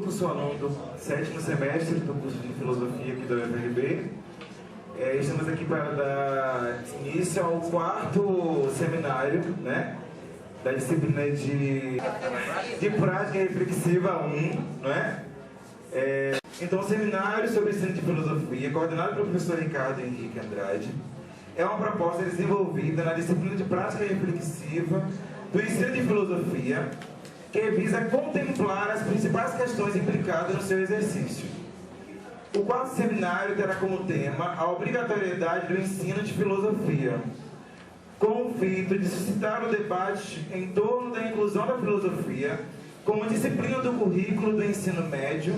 Francisco, sou aluno do 7º semestre do curso de Filosofia aqui da UFRB. Estamos aqui para dar início ao 4º seminário, né, da disciplina de Prática Reflexiva 1, não é? Então, o seminário sobre ensino de filosofia, coordenado pelo professor Ricardo Henrique Andrade, é uma proposta desenvolvida na disciplina de Prática Reflexiva do ensino de filosofia, que visa contemplar as principais questões implicadas no seu exercício. O 4º seminário terá como tema a obrigatoriedade do ensino de filosofia, com o intuito de suscitar o debate em torno da inclusão da filosofia como disciplina do currículo do ensino médio.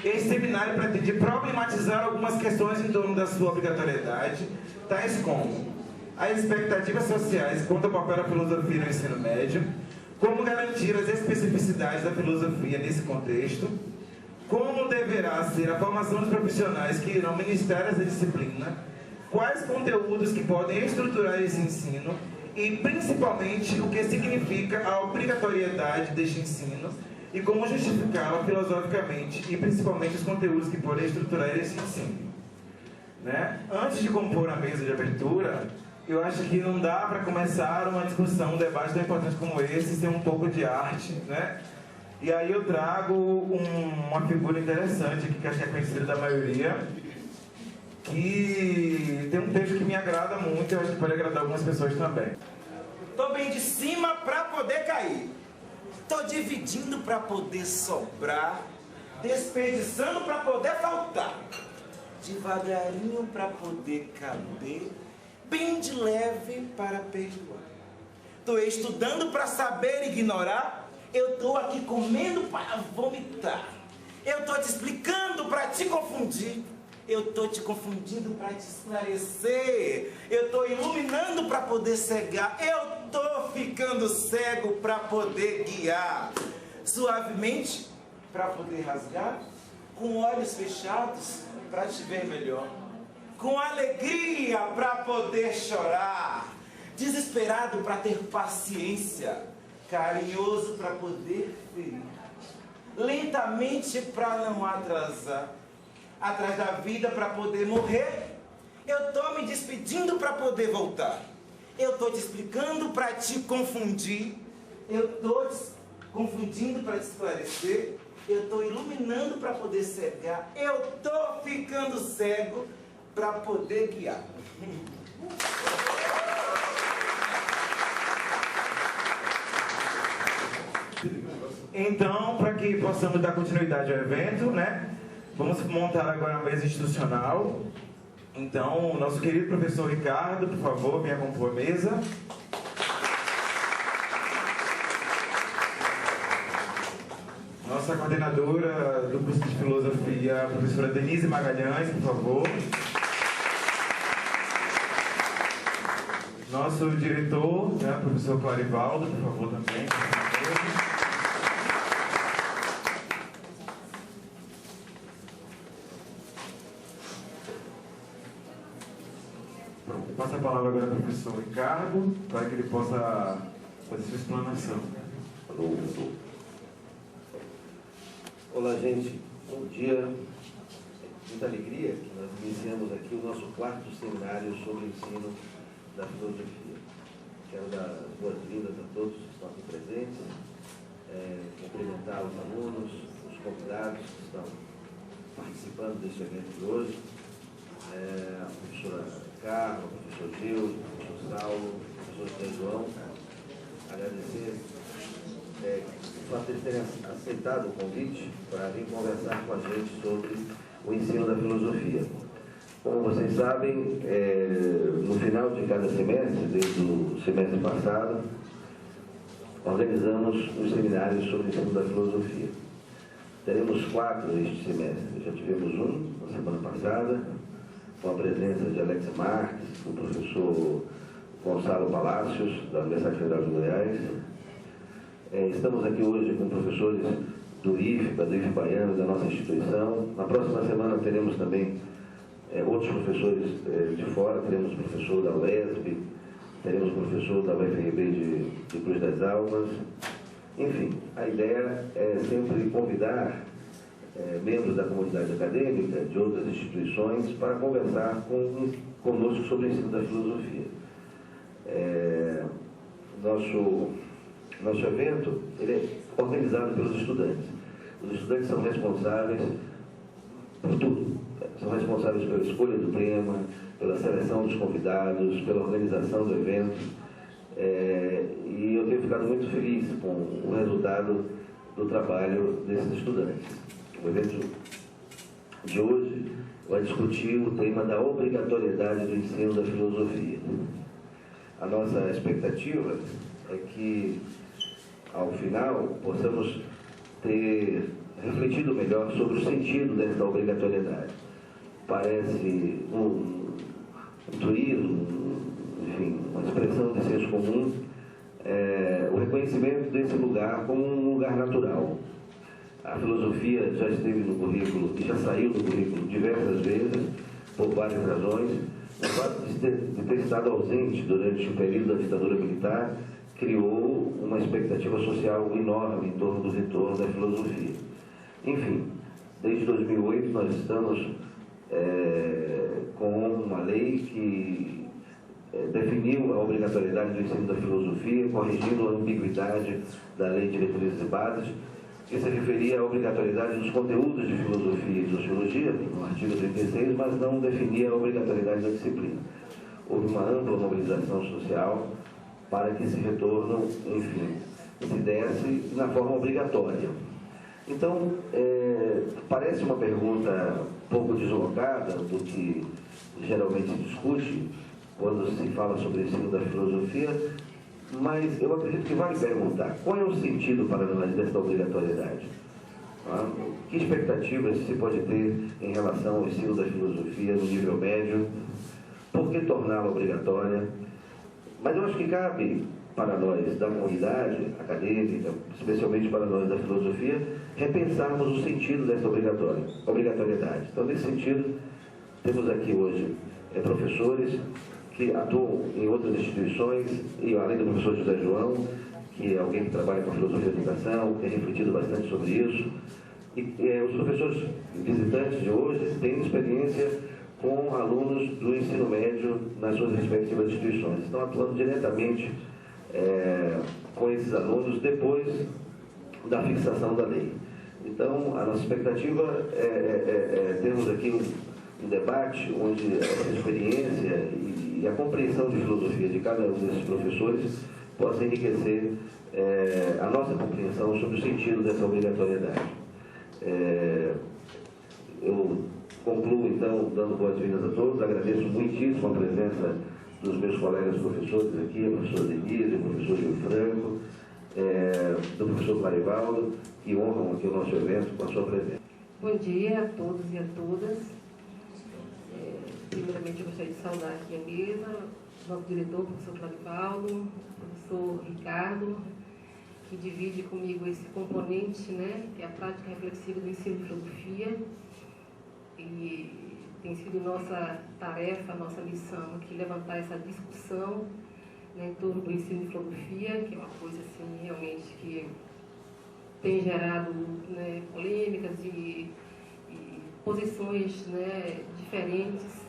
Esse seminário pretende problematizar algumas questões em torno da sua obrigatoriedade, tais como as expectativas sociais quanto ao papel da filosofia no ensino médio, como garantir as especificidades da filosofia nesse contexto, como deverá ser a formação dos profissionais que irão ministrar essa disciplina, quais conteúdos que podem estruturar esse ensino e, principalmente, o que significa a obrigatoriedade deste ensino e como justificá-la filosoficamente e, principalmente, os conteúdos que podem estruturar esse ensino. Né? Antes de compor a mesa de abertura, eu acho que não dá para começar uma discussão, um debate tão importante como esse, sem um pouco de arte, né? E aí eu trago uma figura interessante aqui, que acho que é conhecida da maioria, que tem um texto que me agrada muito, eu acho que pode agradar algumas pessoas também. Tô bem de cima para poder cair. Tô dividindo para poder sobrar, desperdiçando para poder faltar, devagarinho para poder caber, bem de leve para perdoar. Tô estudando para saber ignorar. Eu tô aqui comendo para vomitar. Eu tô te explicando para te confundir. Eu tô te confundindo para te esclarecer. Eu tô iluminando para poder cegar. Eu tô ficando cego para poder guiar. Suavemente para poder rasgar. Com olhos fechados para te ver melhor. Com alegria para poder chorar. Desesperado para ter paciência. Carinhoso para poder ferir, lentamente para não atrasar, atrás da vida para poder morrer. Eu tô me despedindo para poder voltar. Eu tô te explicando para te confundir. Eu tô te confundindo para te esclarecer. Eu tô iluminando para poder cegar. Eu tô ficando cego para poder guiar. Então, para que possamos dar continuidade ao evento, né, vamos montar agora a mesa institucional. Então, o nosso querido professor Ricardo, por favor, venha compor a mesa. Nossa coordenadora do curso de filosofia, a professora Denise Magalhães, por favor. Nosso diretor, né, professor Clarivaldo, por favor, também. Passa a palavra agora ao professor Ricardo, para que ele possa fazer sua explanação. Olá, gente. Bom dia. Muita alegria que nós iniciamos aqui o nosso 4º seminário sobre o ensino da filosofia. Quero dar as boas-vindas a todos que estão aqui presentes, cumprimentar os alunos, os convidados que estão participando deste evento de hoje, a professora Carla, o professor Gil, o professor Saulo, o professor João. Agradecer o fato de eles terem aceitado o convite para vir conversar com a gente sobre o ensino da filosofia. Como vocês sabem, no final de cada semestre, desde o semestre passado, organizamos os seminários sobre o ensino da filosofia. Teremos 4 este semestre. Já tivemos um na semana passada, com a presença de Alex Marques, o professor Gonçalo Palácios, da Universidade Federal de Goiás. Estamos aqui hoje com professores do IFBA, do IFBA Baiano, da nossa instituição. Na próxima semana teremos também outros professores de fora, teremos professor da UESB, teremos professor da UFRB de Cruz das Almas, Enfim, a ideia é sempre convidar membros da comunidade acadêmica, de outras instituições, para conversar conosco sobre o ensino da filosofia. Nosso evento ele é organizado pelos estudantes. Os estudantes são responsáveis por tudo. São responsáveis pela escolha do tema, pela seleção dos convidados, pela organização do evento. E eu tenho ficado muito feliz com o resultado do trabalho desses estudantes. O evento de hoje vai discutir o tema da obrigatoriedade do ensino da filosofia. A nossa expectativa é que, ao final, possamos ter refletido melhor sobre o sentido dessa obrigatoriedade. Parece um truísmo, enfim, uma expressão de senso comum, o reconhecimento desse lugar como um lugar natural. A filosofia já esteve no currículo e já saiu do currículo diversas vezes, por várias razões. O fato de ter estado ausente durante o período da ditadura militar criou uma expectativa social enorme em torno do retorno da filosofia. Enfim, desde 2008 nós estamos com uma lei que definiu a obrigatoriedade do ensino da filosofia, corrigindo a ambiguidade da Lei de Diretrizes e Bases, que se referia à obrigatoriedade dos conteúdos de filosofia e sociologia, no artigo 36, mas não definia a obrigatoriedade da disciplina. Houve uma ampla mobilização social para que esse retorno, enfim, se desse na forma obrigatória. Então, parece uma pergunta pouco deslocada do que geralmente se discute quando se fala sobre o ensino da filosofia, mas eu acredito que vale perguntar qual é o sentido para nós dessa obrigatoriedade? Que expectativas se pode ter em relação ao ensino da filosofia no nível médio? Por que torná-la obrigatória? Mas eu acho que cabe para nós da comunidade acadêmica, especialmente para nós da filosofia, repensarmos o sentido dessa obrigatoriedade. Então, nesse sentido, temos aqui hoje professores que atuam em outras instituições, e além do professor José João, que é alguém que trabalha com filosofia da educação, tem refletido bastante sobre isso. E os professores visitantes de hoje têm experiência com alunos do ensino médio nas suas respectivas instituições. Estão atuando diretamente com esses alunos depois da fixação da lei. Então, a nossa expectativa é termos aqui um debate onde essa experiência e a compreensão de filosofia de cada um desses professores possa enriquecer a nossa compreensão sobre o sentido dessa obrigatoriedade. Eu concluo, então, dando boas-vindas a todos. Agradeço muitíssimo a presença dos meus colegas professores aqui, a professora Denise, o professor Gil Franco, do professor Clarivaldo, que honram aqui o nosso evento com a sua presença. Bom dia a todos e a todas. Primeiramente, eu gostaria de saudar aqui a mesa, o nosso diretor, o professor Clarivaldo, o professor Ricardo, que divide comigo esse componente, né, que é a prática reflexiva do ensino de filosofia. E tem sido nossa tarefa, nossa missão aqui levantar essa discussão, né, em torno do ensino de filosofia, que é uma coisa assim, realmente que tem gerado, né, polêmicas e posições, né, diferentes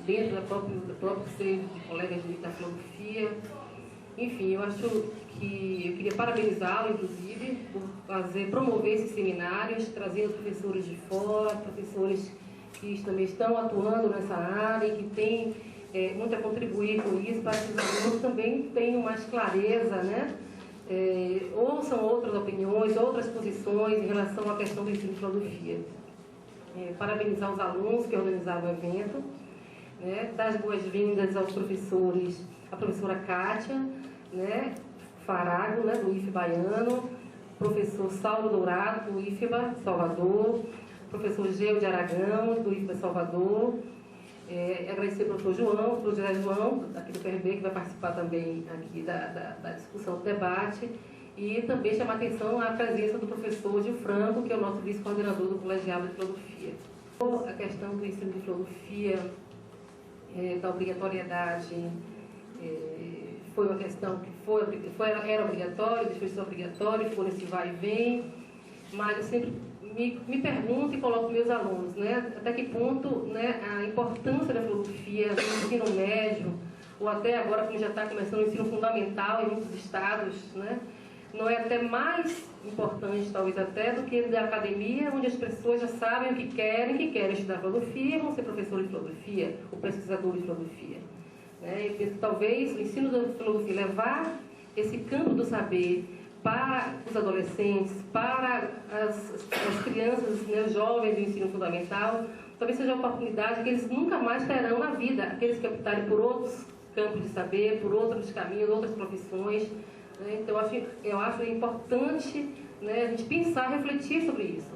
dentro do próprio seio de colegas da filosofia. Enfim, eu acho que eu queria parabenizá-lo, inclusive, por promover esses seminários, trazendo professores de fora, professores que também estão atuando nessa área e que têm muito a contribuir com isso, para que os alunos também tenham mais clareza, né? Ouçam outras opiniões, outras posições em relação à questão do ensino de filosofia. Parabenizar os alunos que organizaram o evento, né? Dar as boas-vindas aos professores, a professora Kátia, né, Farago, né, do IFE Baiano, professor Saulo Dourado, do IFBA Salvador, professor Geu de Aragão, do IFBA Salvador. Agradecer ao professor João, o professor José João, aqui do PRB, que vai participar também aqui da discussão do debate, e também chamar a atenção à presença do professor Gil Franco, que é o nosso vice-coordenador do Colegiado de Filosofia. A questão do ensino de filosofia, da obrigatoriedade foi uma questão que era obrigatório, deixou de ser obrigatório, ficou nesse vai e vem, mas eu sempre me pergunto e coloco meus alunos, né, até que ponto, né, a importância da filosofia no ensino médio, ou até agora, como já está começando o ensino fundamental em muitos estados, né, não é até mais importante, talvez até, do que da academia, onde as pessoas já sabem o que querem estudar filosofia, vão ser professores de filosofia, ou pesquisadores de filosofia. Né? Eu penso que talvez o ensino da filosofia levar esse campo do saber para os adolescentes, para as crianças, né, os jovens do ensino fundamental, talvez seja uma oportunidade que eles nunca mais terão na vida, aqueles que optarem por outros campos de saber, por outros caminhos, outras profissões. Né? Então, eu acho importante, né, a gente pensar, refletir sobre isso.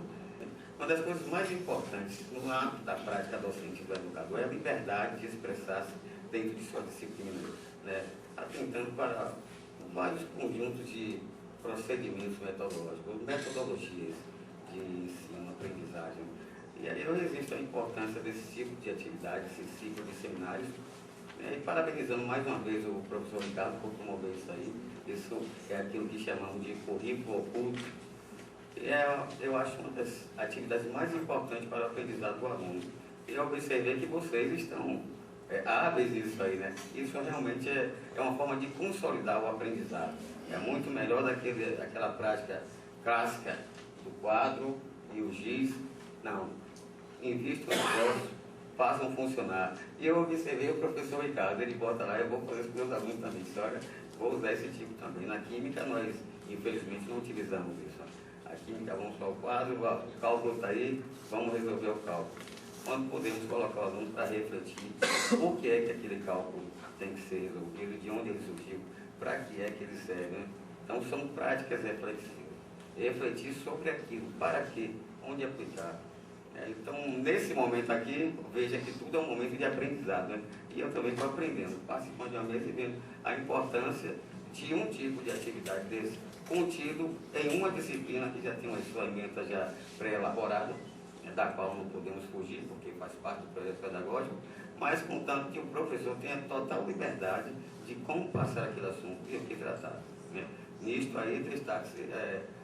Uma das coisas mais importantes no âmbito da prática docente do educador é a liberdade de expressar-se dentro de sua disciplina, né, atentando para vários conjuntos de procedimentos metodológicos, metodologias de ensino, aprendizagem. E aí eu resisto à importância desse tipo de atividade, esse ciclo de seminários, né, e parabenizando mais uma vez o professor Ricardo por promover isso aí. Isso é aquilo que chamamos de currículo oculto. Eu acho uma das atividades mais importantes para o aprendizado do aluno. E eu observei que vocês estão hábeis nisso aí, né? Isso realmente é uma forma de consolidar o aprendizado. É muito melhor daquela prática clássica do quadro e o giz. Não. Invistam no esforço, façam funcionar. E eu observei o professor Ricardo, ele bota lá, eu vou fazer com meus alunos também. Olha, vou usar esse tipo também. Na química nós, infelizmente, não utilizamos isso. A química, vamos só o quadro, o cálculo está aí, vamos resolver o cálculo. Quando podemos colocar o aluno para refletir o que é que aquele cálculo tem que ser resolvido, de onde ele surgiu, para que é que ele serve. Né? Então, são práticas reflexivas. Refletir sobre aquilo, para quê, onde aplicar. Então, nesse momento aqui, veja que tudo é um momento de aprendizado. Né? E eu também estou aprendendo, participando de uma mesa e vendo a importância de um tipo de atividade desse, contido em uma disciplina que já tem uma sua ementa já pré-elaborada, da qual não podemos fugir, porque faz parte do projeto pedagógico, mas contanto que o professor tenha total liberdade de como passar aquele assunto e o que tratar. Né? Nisto aí destaca-se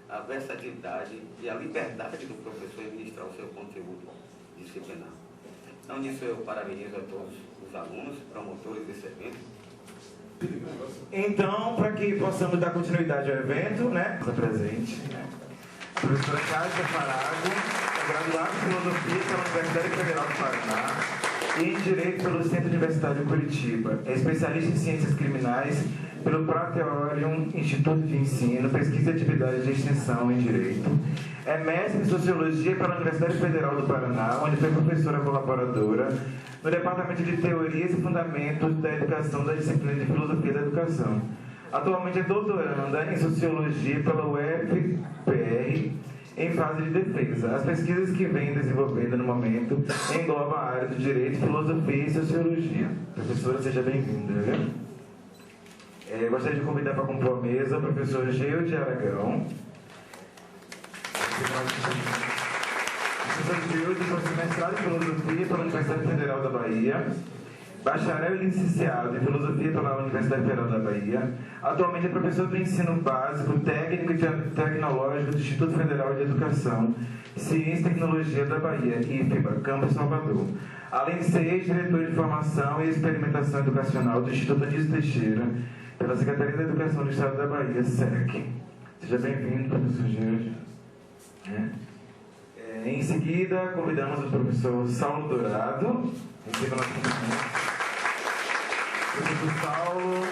a versatilidade e a liberdade do professor em ministrar o seu conteúdo disciplinar. Então, nisso eu parabenizo a todos os alunos, promotores desse evento. Então, para que possamos dar continuidade ao evento, né, presente, né, a professora Cátia Farago, é graduada em Filosofia pela Universidade Federal do Paraná e em Direito pelo Centro Universitário de Curitiba. É especialista em Ciências Criminais pelo Praetorium Instituto de Ensino, Pesquisa e Atividades de Extensão em Direito. É mestre em Sociologia pela Universidade Federal do Paraná, onde foi professora colaboradora no Departamento de Teorias e Fundamentos da Educação da disciplina de Filosofia da Educação. Atualmente é doutoranda em Sociologia pela UFPR, em fase de defesa. As pesquisas que vem desenvolvendo no momento englobam a área do Direito, Filosofia e Sociologia. Professora, seja bem-vinda. Gostaria de convidar para compor a mesa o professor Geo de Aragão. Professor Geo, possui mestrado em Filosofia pela Universidade Federal da Bahia, bacharel e licenciado em Filosofia pela Universidade Federal da Bahia. Atualmente é professor do Ensino Básico, Técnico e Tecnológico do Instituto Federal de Educação, Ciência e Tecnologia da Bahia, IFBA, Campus Salvador. Além de ser ex-diretor de Formação e Experimentação Educacional do Instituto Anísio Teixeira, pela Secretaria da Educação do Estado da Bahia, SEC. Seja bem-vindo, professor Geo. Em seguida, convidamos o professor Saulo Dourado. Receba nosso cumprimento. O professor Saulo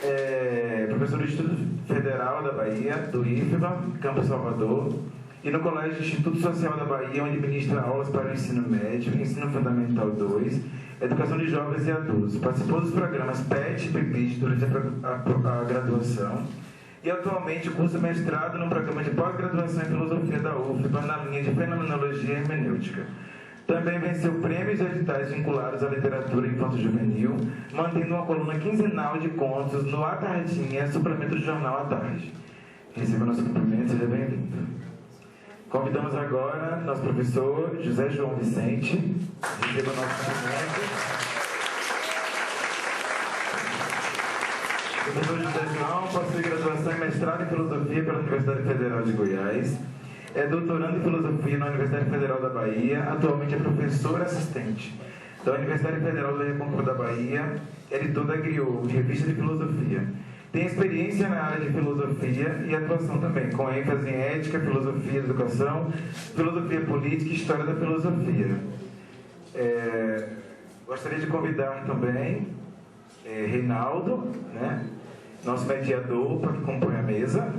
é professor do Instituto Federal da Bahia, do IFBA, Campus Salvador, e no Colégio Instituto Social da Bahia, onde ministra aulas para o ensino médio, ensino fundamental 2, educação de jovens e adultos. Participou dos programas PET e PIBIT durante a graduação e atualmente cursa mestrado no programa de pós-graduação em filosofia da UFBA na linha de fenomenologia e hermenêutica. Também venceu prêmios e editais vinculados à literatura infanto-juvenil, mantendo uma coluna quinzenal de contos no A Tardinha, suplemento do jornal à tarde. Receba nosso cumprimento, seja bem-vindo. Convidamos agora nosso professor José João Vicente. Receba nosso cumprimento. Professor José João possui graduação e mestrado em Filosofia pela Universidade Federal de Goiás. É doutorando em Filosofia na Universidade Federal da Bahia. Atualmente é professor assistente da Universidade Federal do Recôncavo da Bahia, editor da Griot, revista de filosofia. Tem experiência na área de filosofia e atuação também, com ênfase em ética, filosofia da educação, filosofia política e história da filosofia. Gostaria de convidar também Reinaldo, né, nosso mediador, para que compõe a mesa.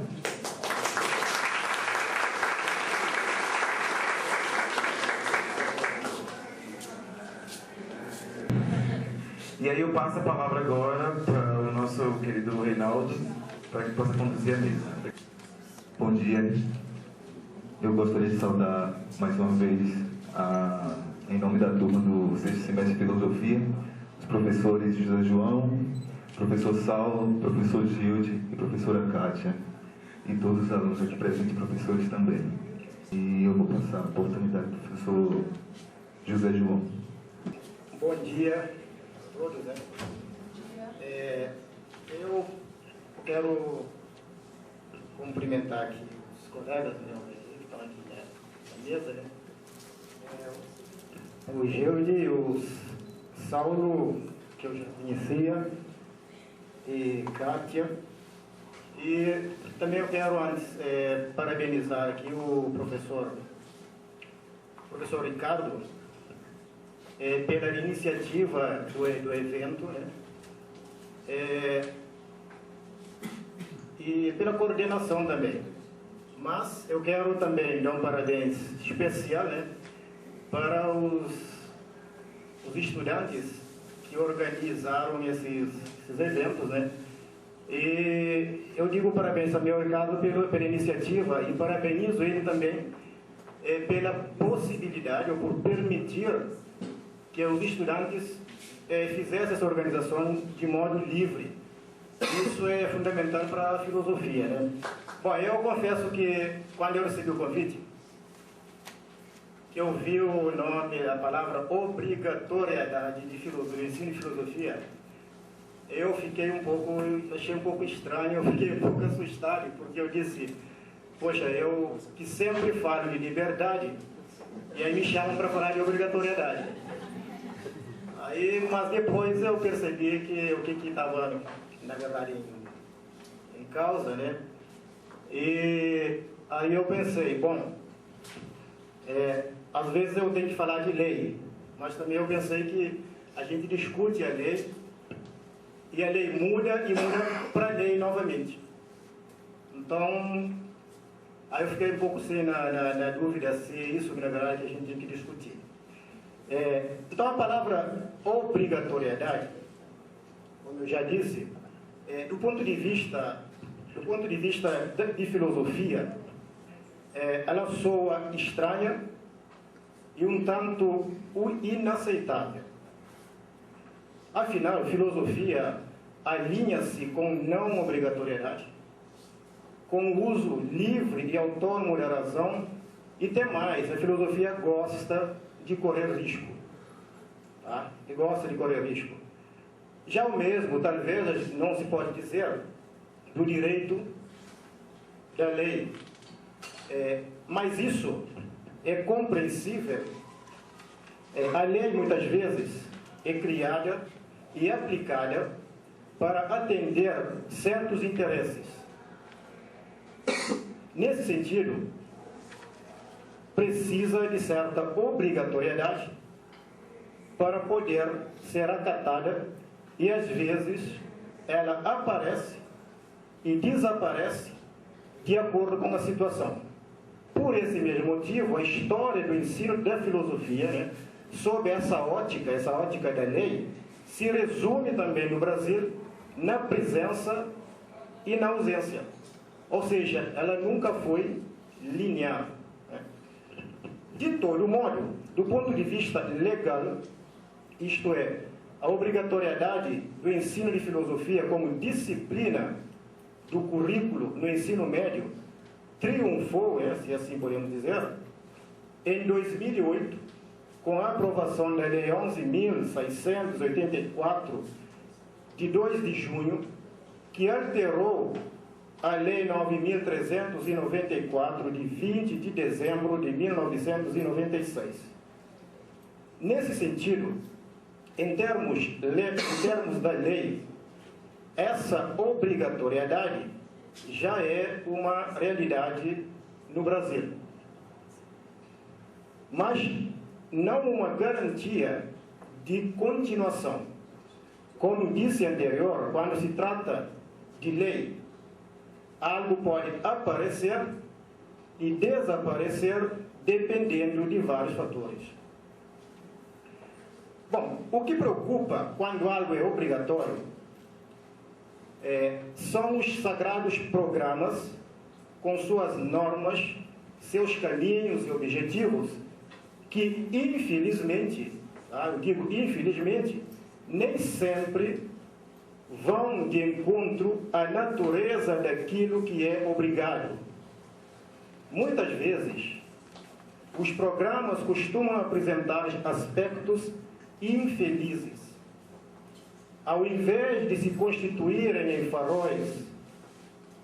E aí eu passo a palavra agora para o nosso querido Reinaldo, para que possa conduzir a mesa. Bom dia. Eu gostaria de saudar mais uma vez, em nome da turma do sexto semestre de Filosofia, os professores José João, professor Saulo, professor Gilde e professora Kátia, e todos os alunos aqui presentes e professores também. E eu vou passar a oportunidade do professor José João. Bom dia a todos, né? Eu quero cumprimentar aqui os colegas, né, que estão aqui na mesa, né? O Gilde, o Saulo, que eu já conhecia, e Kátia. E também eu quero antes parabenizar aqui o professor Ricardo pela iniciativa do evento, né? E pela coordenação também. Mas eu quero também dar um parabéns especial, né, para os estudantes que organizaram esses eventos, né? E eu digo parabéns também ao Ricardo pela iniciativa e parabenizo ele também pela possibilidade, ou por permitir que os estudantes fizessem essa organização de modo livre. Isso é fundamental para a filosofia, né? Bom, eu confesso que quando eu recebi o convite, que eu vi o nome, a palavra obrigatoriedade de filosofia, ensino de filosofia, eu achei um pouco estranho, eu fiquei um pouco assustado, porque eu disse, poxa, eu que sempre falo de liberdade, e aí me chamam para falar de obrigatoriedade. Mas depois eu percebi que o que estava, na verdade, em causa, né? E aí eu pensei, bom, às vezes eu tenho que falar de lei, mas também eu pensei que a gente discute a lei e a lei muda e muda para a lei novamente. Então, aí eu fiquei um pouco assim na dúvida se isso, na verdade, a gente tem que discutir. Então, a palavra obrigatoriedade, como eu já disse, do ponto de vista de filosofia, ela soa estranha e um tanto inaceitável. Afinal, filosofia alinha-se com não obrigatoriedade, com o uso livre e autônomo da razão, e tem mais, a filosofia gosta de correr risco. Tá? E gosta de correr risco. Já o mesmo, talvez, não se pode dizer do direito da lei. Mas isso é compreensível. A lei, muitas vezes, é criada e aplicada para atender certos interesses. Nesse sentido, precisa de certa obrigatoriedade para poder ser acatada, e às vezes ela aparece e desaparece de acordo com a situação. Por esse mesmo motivo, a história do ensino da filosofia, né, sob essa ótica da lei, se resume também no Brasil na presença e na ausência. Ou seja, ela nunca foi linear. De todo modo, do ponto de vista legal, isto é, a obrigatoriedade do ensino de filosofia como disciplina do currículo no ensino médio triunfou, se assim podemos dizer, em 2008, com a aprovação da Lei 11.684, de 2 de junho, que que alterou a Lei 9.394, de 20 de dezembro de 1996. Nesse sentido, em termos da lei, essa obrigatoriedade já é uma realidade no Brasil, mas não uma garantia de continuação. Como disse anterior, quando se trata de lei, algo pode aparecer e desaparecer dependendo de vários fatores. Bom, o que preocupa quando algo é obrigatório são os sagrados programas com suas normas, seus caminhos e objetivos que, infelizmente, eu digo infelizmente, nem sempre vão de encontro à natureza daquilo que é obrigado. Muitas vezes, os programas costumam apresentar aspectos infelizes. Ao invés de se constituírem em faróis,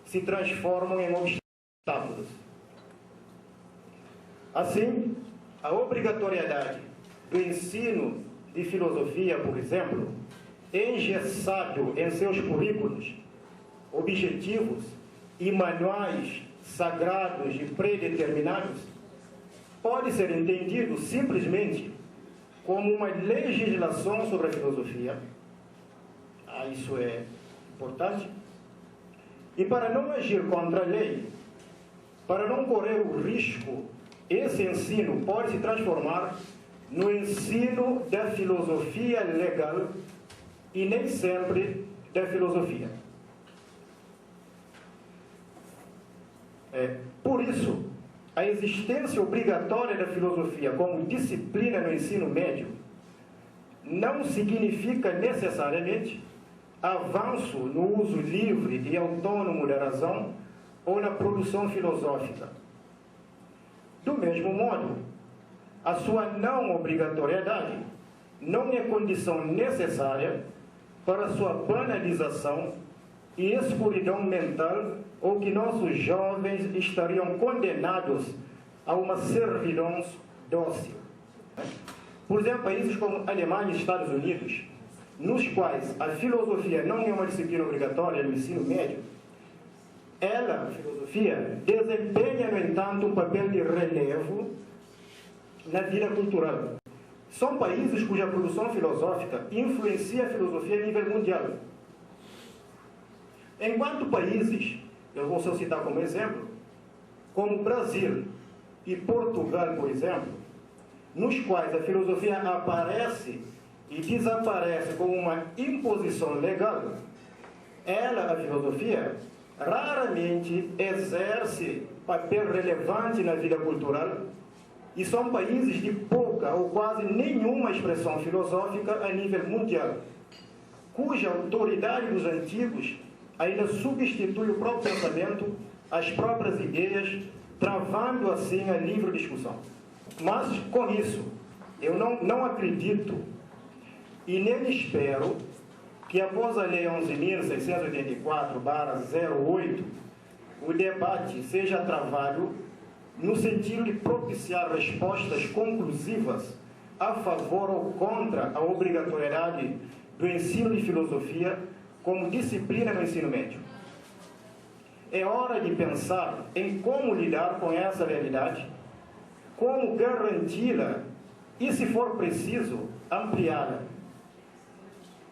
se transformam em obstáculos. Assim, a obrigatoriedade do ensino de filosofia, por exemplo, engessado em seus currículos, objetivos e manuais sagrados e predeterminados, pode ser entendido simplesmente como uma legislação sobre a filosofia. Isso é importante. E para não agir contra a lei, para não correr o risco, esse ensino pode se transformar no ensino da filosofia legal e nem sempre da filosofia. Por isso, a existência obrigatória da filosofia como disciplina no ensino médio não significa necessariamente avanço no uso livre e autônomo da razão ou na produção filosófica. Do mesmo modo, a sua não obrigatoriedade não é condição necessária para sua banalização e escuridão mental, ou que nossos jovens estariam condenados a uma servidão dócil. Por exemplo, países como Alemanha e Estados Unidos, nos quais a filosofia não é uma disciplina obrigatória no ensino médio, a filosofia, desempenha, no entanto, um papel de relevo na vida cultural. São países cuja produção filosófica influencia a filosofia a nível mundial. Enquanto países, eu vou só citar como exemplo, como Brasil e Portugal, por exemplo, nos quais a filosofia aparece e desaparece como uma imposição legal, a filosofia, raramente exerce papel relevante na vida cultural, e são países de pouca ou quase nenhuma expressão filosófica a nível mundial, cuja autoridade dos antigos ainda substitui o próprio pensamento, as próprias ideias, travando assim a livre discussão. Mas, com isso, eu não acredito e nem espero que após a Lei 11.684/08, o debate seja travado no sentido de propiciar respostas conclusivas a favor ou contra a obrigatoriedade do ensino de filosofia como disciplina no ensino médio. É hora de pensar em como lidar com essa realidade, como garanti-la e, se for preciso, ampliá-la.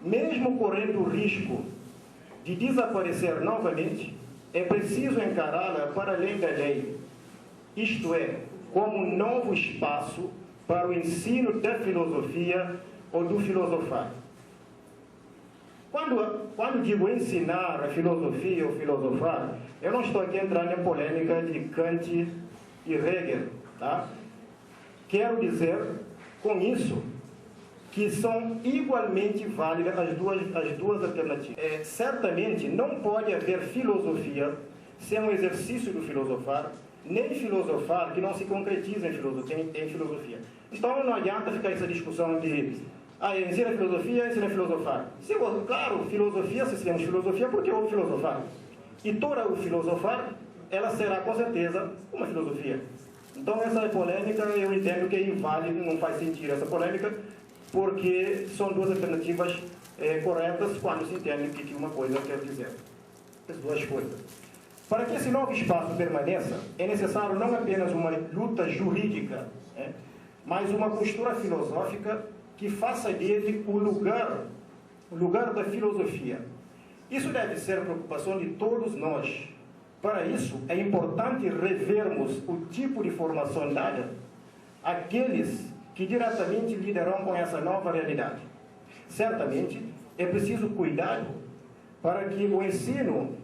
Mesmo correndo o risco de desaparecer novamente, é preciso encará-la para além da lei, isto é, como um novo espaço para o ensino da filosofia ou do filosofar. Quando digo ensinar a filosofia ou filosofar, eu não estou aqui entrando em polêmica de Kant e Hegel, tá? Quero dizer com isso que são igualmente válidas as duas alternativas. Certamente não pode haver filosofia sem um exercício do filosofar, nem filosofar que não se concretiza em filosofia. Então não adianta ficar essa discussão de ensina filosofia, ensina a filosofar. Se, claro, filosofia, se ensinamos filosofia, porque houve filosofar. E toda o filosofar, ela será com certeza uma filosofia. Então essa polêmica, eu entendo que é inválida, não faz sentido essa polêmica, porque são duas alternativas corretas quando se entende o que uma coisa quer dizer. As duas coisas. Para que esse novo espaço permaneça, é necessário não apenas uma luta jurídica, mas uma postura filosófica que faça dele o lugar da filosofia. Isso deve ser preocupação de todos nós. Para isso, é importante revermos o tipo de formação dada àqueles que diretamente lidarão com essa nova realidade. Certamente, é preciso cuidado para que o ensino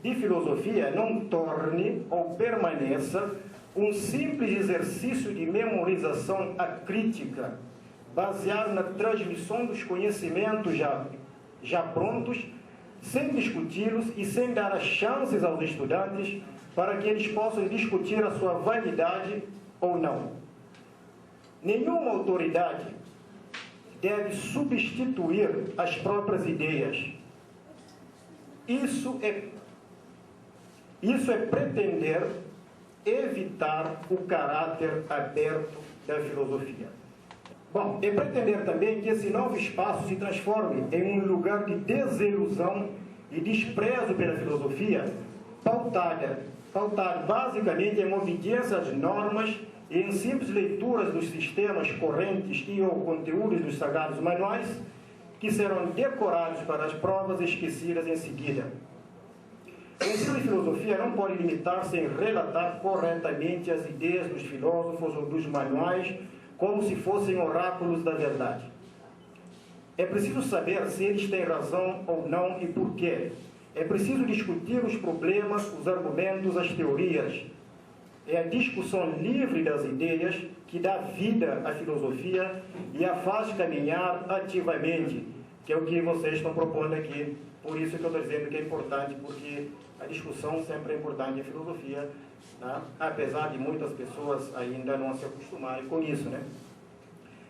de filosofia não torne ou permaneça um simples exercício de memorização acrítica, baseado na transmissão dos conhecimentos já prontos, sem discuti-los e sem dar as chances aos estudantes para que eles possam discutir a sua validade ou não. Nenhuma autoridade deve substituir as próprias ideias. Isso é pretender evitar o caráter aberto da filosofia. Bom, é pretender também que esse novo espaço se transforme em um lugar de desilusão e desprezo pela filosofia, pautado basicamente em obediência às normas e em simples leituras dos sistemas correntes e ou conteúdos dos sagrados manuais, que serão decorados para as provas esquecidas em seguida. O ensino de filosofia não pode limitar-se em relatar corretamente as ideias dos filósofos ou dos manuais como se fossem oráculos da verdade. É preciso saber se eles têm razão ou não e por quê. É preciso discutir os problemas, os argumentos, as teorias. É a discussão livre das ideias que dá vida à filosofia e a faz caminhar ativamente, que é o que vocês estão propondo aqui. Por isso que eu estou dizendo que é importante, porque a discussão sempre é importante em filosofia, né? Apesar de muitas pessoas ainda não se acostumarem com isso, né?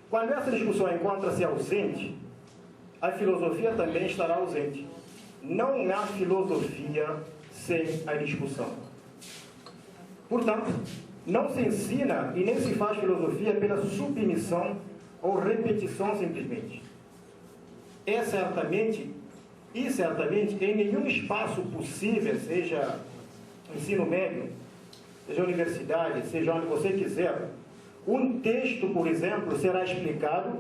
Quando essa discussão encontra-se ausente, a filosofia também estará ausente. Não há filosofia sem a discussão. Portanto, não se ensina e nem se faz filosofia pela submissão ou repetição simplesmente. Certamente, em nenhum espaço possível, seja ensino médio, seja universidade, seja onde você quiser, um texto, por exemplo, será explicado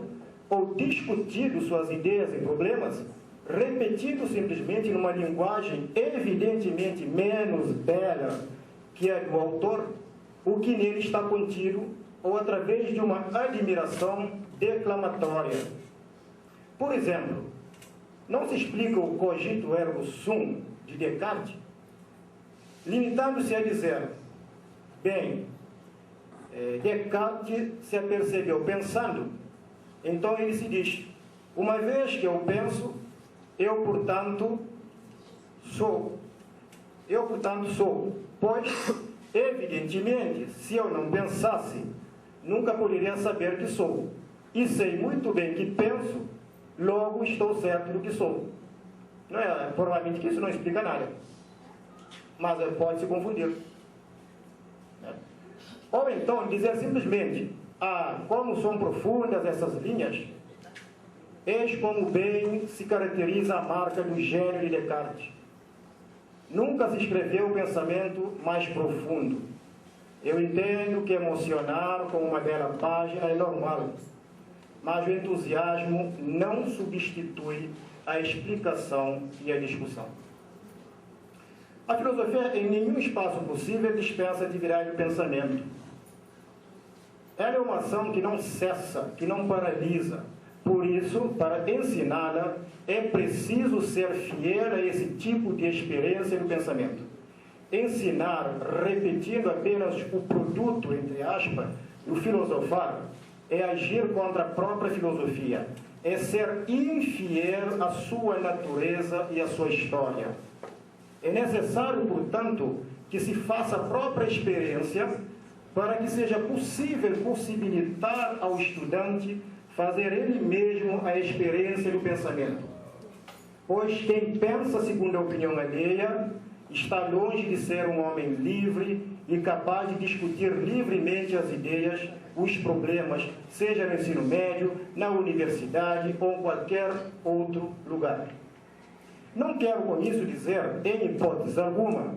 ou discutido suas ideias e problemas, repetido simplesmente numa linguagem evidentemente menos bela que a do autor, o que nele está contido, ou através de uma admiração declamatória. Por exemplo, não se explica o cogito ergo sum de Descartes, limitando-se a dizer, bem, Descartes se apercebeu pensando, então ele se diz, uma vez que eu penso, eu portanto sou. Pois, evidentemente, se eu não pensasse, nunca poderia saber que sou. E sei muito bem que penso, logo estou certo do que sou. Não é, provavelmente que isso não explica nada. Mas pode se confundir. Ou então dizer simplesmente, como são profundas essas linhas, eis como bem se caracteriza a marca do gênio de Descartes. Nunca se escreveu um pensamento mais profundo. Eu entendo que emocionar com uma bela página é normal, mas o entusiasmo não substitui a explicação e a discussão. A filosofia, em nenhum espaço possível, dispensa atividade do pensamento. Ela é uma ação que não cessa, que não paralisa. Por isso, para ensiná-la, é preciso ser fiel a esse tipo de experiência no pensamento. Ensinar, repetindo apenas o produto, entre aspas, do filosofar, é agir contra a própria filosofia, é ser infiel à sua natureza e à sua história. É necessário, portanto, que se faça a própria experiência para que seja possível possibilitar ao estudante fazer ele mesmo a experiência do pensamento. Pois quem pensa segundo a opinião alheia está longe de ser um homem livre e capaz de discutir livremente as ideias, os problemas, seja no ensino médio, na universidade ou em qualquer outro lugar. Não quero com isso dizer, em hipótese alguma,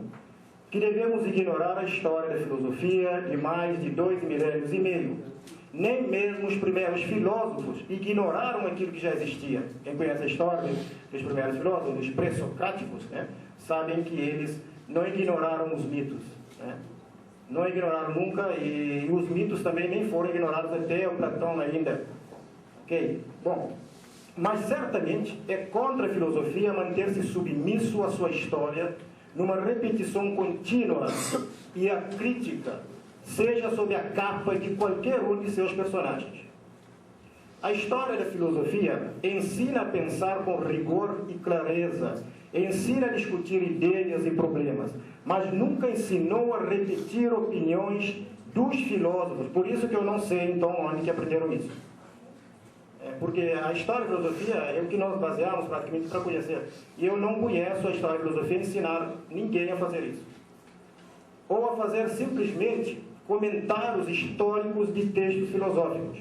que devemos ignorar a história da filosofia de mais de 2 milênios e meio. Nem mesmo os primeiros filósofos ignoraram aquilo que já existia. Quem conhece a história dos primeiros filósofos, dos pré-socráticos, né, sabem que eles não ignoraram os mitos. Né? Não ignoraram nunca, e os mitos também nem foram ignorados até o Platão ainda. Ok? Bom, mas certamente é contra a filosofia manter-se submisso à sua história numa repetição contínua e a crítica seja sob a capa de qualquer um de seus personagens. A história da filosofia ensina a pensar com rigor e clareza, ensina a discutir ideias e problemas, mas nunca ensinou a repetir opiniões dos filósofos. Por isso que eu não sei, então, onde que aprenderam isso. Porque a história da filosofia é o que nós baseamos praticamente para conhecer. E eu não conheço a história da filosofia ensinar ninguém a fazer isso. Ou a fazer simplesmente comentários históricos de textos filosóficos.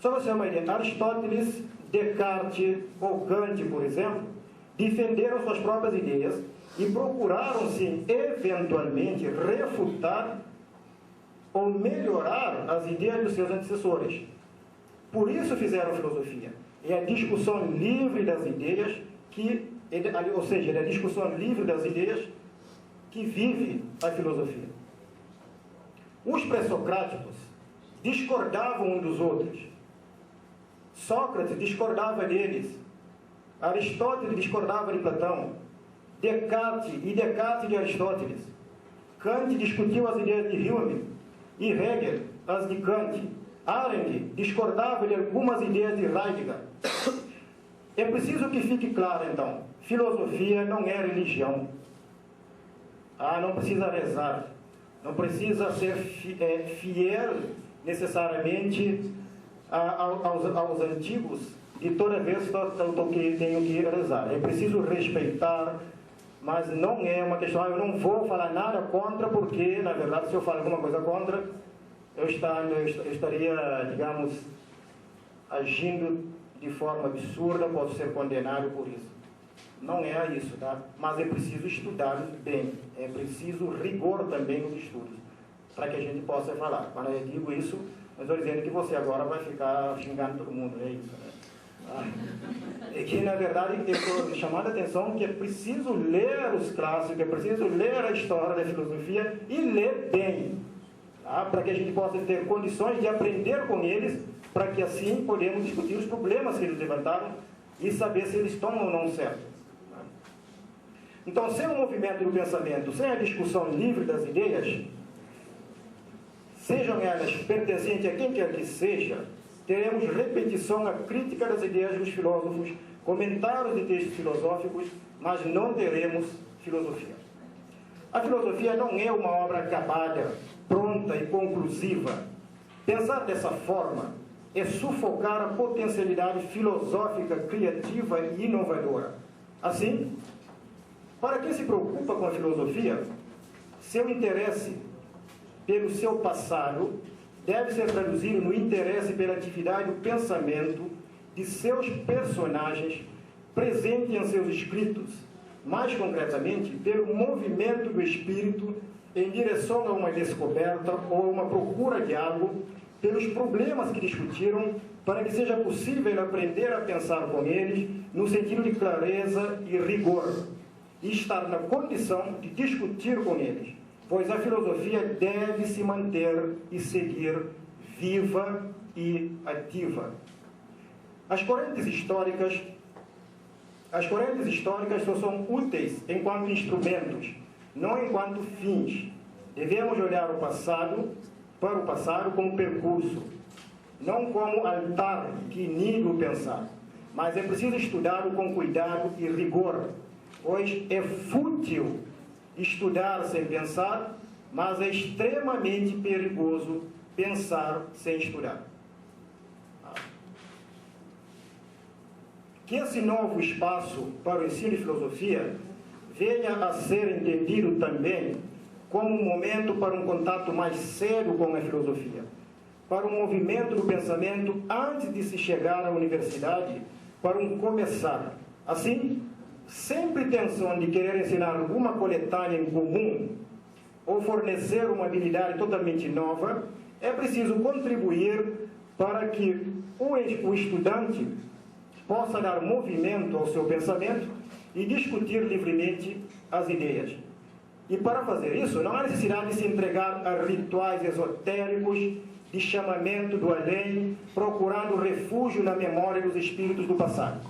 Só para você ter uma ideia, Aristóteles, Descartes ou Kant, por exemplo, defenderam suas próprias ideias e procuraram, sim, eventualmente, refutar ou melhorar as ideias dos seus antecessores. Por isso fizeram filosofia. É a discussão livre das ideias ou seja, é a discussão livre das ideias que vive a filosofia. Os pré-socráticos discordavam uns dos outros. Sócrates discordava deles. Aristóteles discordava de Platão. Descartes de Aristóteles. Kant discutiu as ideias de Hume e Hegel as de Kant. Arendt discordava de algumas ideias de Heidegger. É preciso que fique claro, então, filosofia não é religião. Não precisa rezar, não precisa ser fiel necessariamente aos antigos e toda vez que tenho que rezar. É preciso respeitar, mas não é uma questão, eu não vou falar nada contra, porque, na verdade, se eu falar alguma coisa contra, eu estaria, digamos, agindo de forma absurda, posso ser condenado por isso. Não é isso, tá? Mas é preciso estudar bem, é preciso rigor também nos estudos, para que a gente possa falar. Quando eu digo isso, eu estou dizendo que você agora vai ficar xingando todo mundo, é isso, né? É que, na verdade, eu estou chamando a atenção que é preciso ler os clássicos, é preciso ler a história da filosofia e ler bem, tá? Para que a gente possa ter condições de aprender com eles, para que assim podemos discutir os problemas que eles levantaram e saber se eles estão ou não certos. Então, sem o movimento do pensamento, sem a discussão livre das ideias, sejam elas pertencentes a quem quer que seja, teremos repetição à crítica das ideias dos filósofos, comentários de textos filosóficos, mas não teremos filosofia. A filosofia não é uma obra acabada, pronta e conclusiva. Pensar dessa forma é sufocar a potencialidade filosófica, criativa e inovadora. Assim, para quem se preocupa com a filosofia, seu interesse pelo seu passado deve ser traduzido no interesse pela atividade do pensamento de seus personagens presente em seus escritos, mais concretamente, pelo movimento do espírito em direção a uma descoberta ou uma procura de algo, pelos problemas que discutiram, para que seja possível aprender a pensar com eles no sentido de clareza e rigor, e estar na condição de discutir com eles, pois a filosofia deve se manter e seguir viva e ativa. As correntes históricas só são úteis enquanto instrumentos, não enquanto fins. Devemos olhar para o passado como percurso, não como altar que inibe o pensar, mas é preciso estudá-lo com cuidado e rigor, pois é fútil estudar sem pensar, mas é extremamente perigoso pensar sem estudar. que esse novo espaço para o ensino de filosofia venha a ser entendido também como um momento para um contato mais sério com a filosofia, para um movimento do pensamento antes de se chegar à universidade, para um começar. Assim, sem pretensão de querer ensinar alguma coletânea em comum ou fornecer uma habilidade totalmente nova, é preciso contribuir para que o estudante possa dar movimento ao seu pensamento e discutir livremente as ideias. E para fazer isso, não há necessidade de se entregar a rituais esotéricos de chamamento do além, procurando refúgio na memória dos espíritos do passado.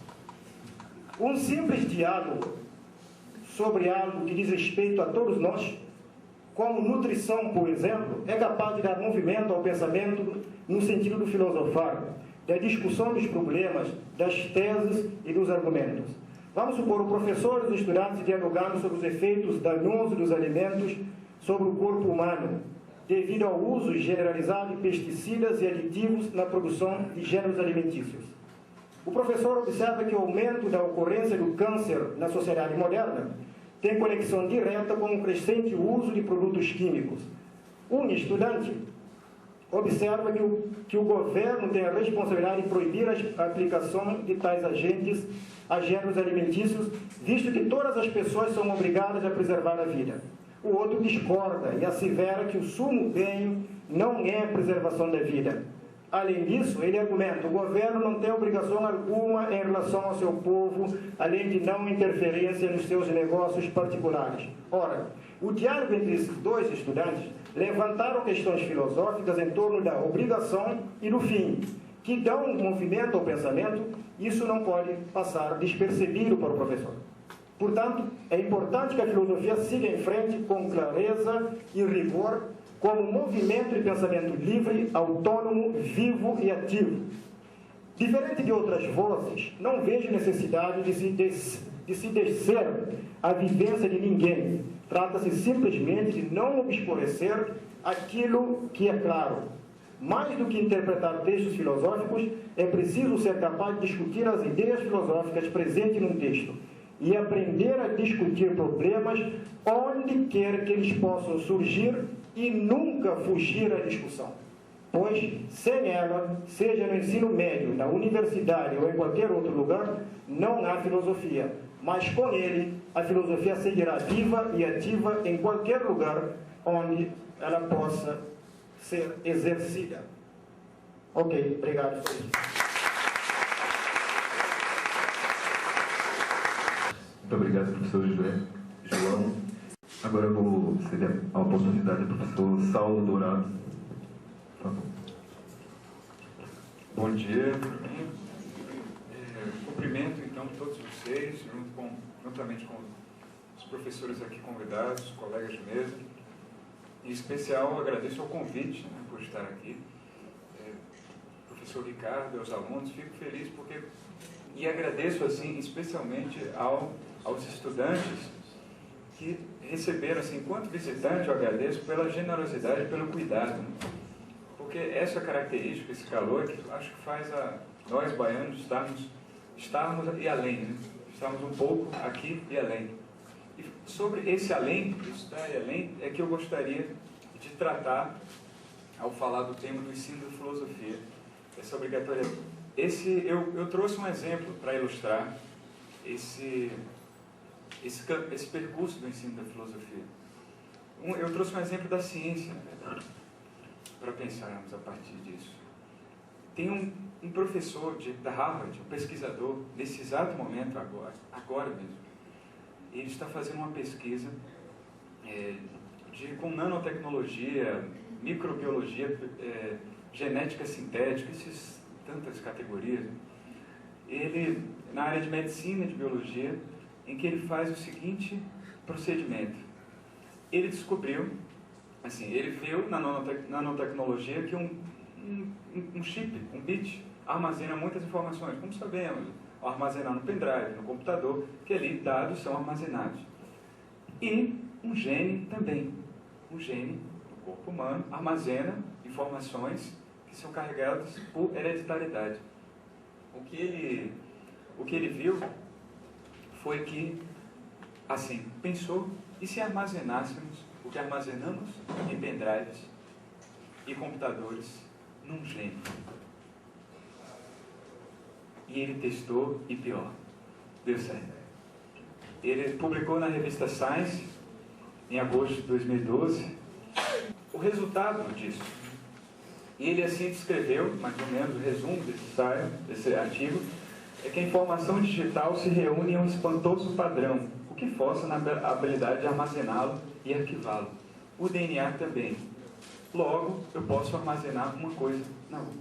Um simples diálogo sobre algo que diz respeito a todos nós, como nutrição, por exemplo, é capaz de dar movimento ao pensamento no sentido do filosofar, da discussão dos problemas, das teses e dos argumentos. Vamos supor o professor e os estudantes dialogando sobre os efeitos danosos dos alimentos sobre o corpo humano, devido ao uso generalizado de pesticidas e aditivos na produção de gêneros alimentícios. O professor observa que o aumento da ocorrência do câncer na sociedade moderna tem conexão direta com o crescente uso de produtos químicos. Um estudante observa que o governo tem a responsabilidade de proibir a aplicação de tais agentes a gêneros alimentícios, visto que todas as pessoas são obrigadas a preservar a vida. O outro discorda e assevera que o sumo bem não é a preservação da vida. Além disso, ele argumenta: o governo não tem obrigação alguma em relação ao seu povo, além de não interferência nos seus negócios particulares. Ora, o diálogo entre esses dois estudantes levantaram questões filosóficas em torno da obrigação e do fim, que dão um movimento ao pensamento. Isso não pode passar despercebido para o professor. Portanto, é importante que a filosofia siga em frente com clareza e rigor, como um movimento de pensamento livre, autônomo, vivo e ativo. Diferente de outras vozes, não vejo necessidade de se descer a vivência de ninguém. Trata-se simplesmente de não obscurecer aquilo que é claro. Mais do que interpretar textos filosóficos, é preciso ser capaz de discutir as ideias filosóficas presentes num texto e aprender a discutir problemas onde quer que eles possam surgir e nunca fugir à discussão. Pois, sem ela, seja no ensino médio, na universidade ou em qualquer outro lugar, não há filosofia. Mas com ele, a filosofia seguirá viva e ativa em qualquer lugar onde ela possa ser exercida. Ok, obrigado. Muito obrigado, professor João. Agora eu vou ceder a oportunidade ao professor Saulo Dourado. Por favor. Bom dia. Cumprimento, então, todos vocês, juntamente com os professores aqui convidados, colegas de mesa. Em especial, agradeço ao convite, né, por estar aqui. Professor Ricardo, aos alunos, fico feliz porque... E agradeço, assim, especialmente aos estudantes que receberam, assim, enquanto visitante, eu agradeço pela generosidade e pelo cuidado, né? Porque essa característica, esse calor, que acho que faz nós, baianos, estarmos e além, né? Estarmos um pouco aqui e além. E sobre esse além, estar e além, é que eu gostaria de tratar ao falar do tema do ensino da filosofia. Essa obrigatoriedade. Eu trouxe um exemplo para ilustrar esse percurso do ensino da filosofia. Eu trouxe um exemplo da ciência, na verdade, para pensarmos a partir disso. Tem um professor da Harvard, um pesquisador, nesse exato momento, agora mesmo, ele está fazendo uma pesquisa com nanotecnologia, microbiologia, genética sintética, tantas categorias. Né? Ele, na área de medicina e de biologia, em que ele faz o seguinte procedimento. Ele descobriu, assim, ele viu na nanotecnologia que um chip, um bit, armazena muitas informações, como sabemos, armazenar no pendrive, no computador, que ali dados são armazenados. E um gene também. Um gene do corpo humano armazena informações que são carregadas por hereditariedade. O que o que ele viu foi que, assim, pensou, e se armazenássemos o que armazenamos em pendrives e computadores num gene? E ele testou e pior, deu certo. Ele publicou na revista Science, em agosto de 2012, o resultado disso. E ele assim descreveu, mais ou menos, o resumo desse artigo, é que a informação digital se reúne em um espantoso padrão, o que força na habilidade de armazená-lo e arquivá-lo. O DNA também. Logo, eu posso armazenar uma coisa na outra.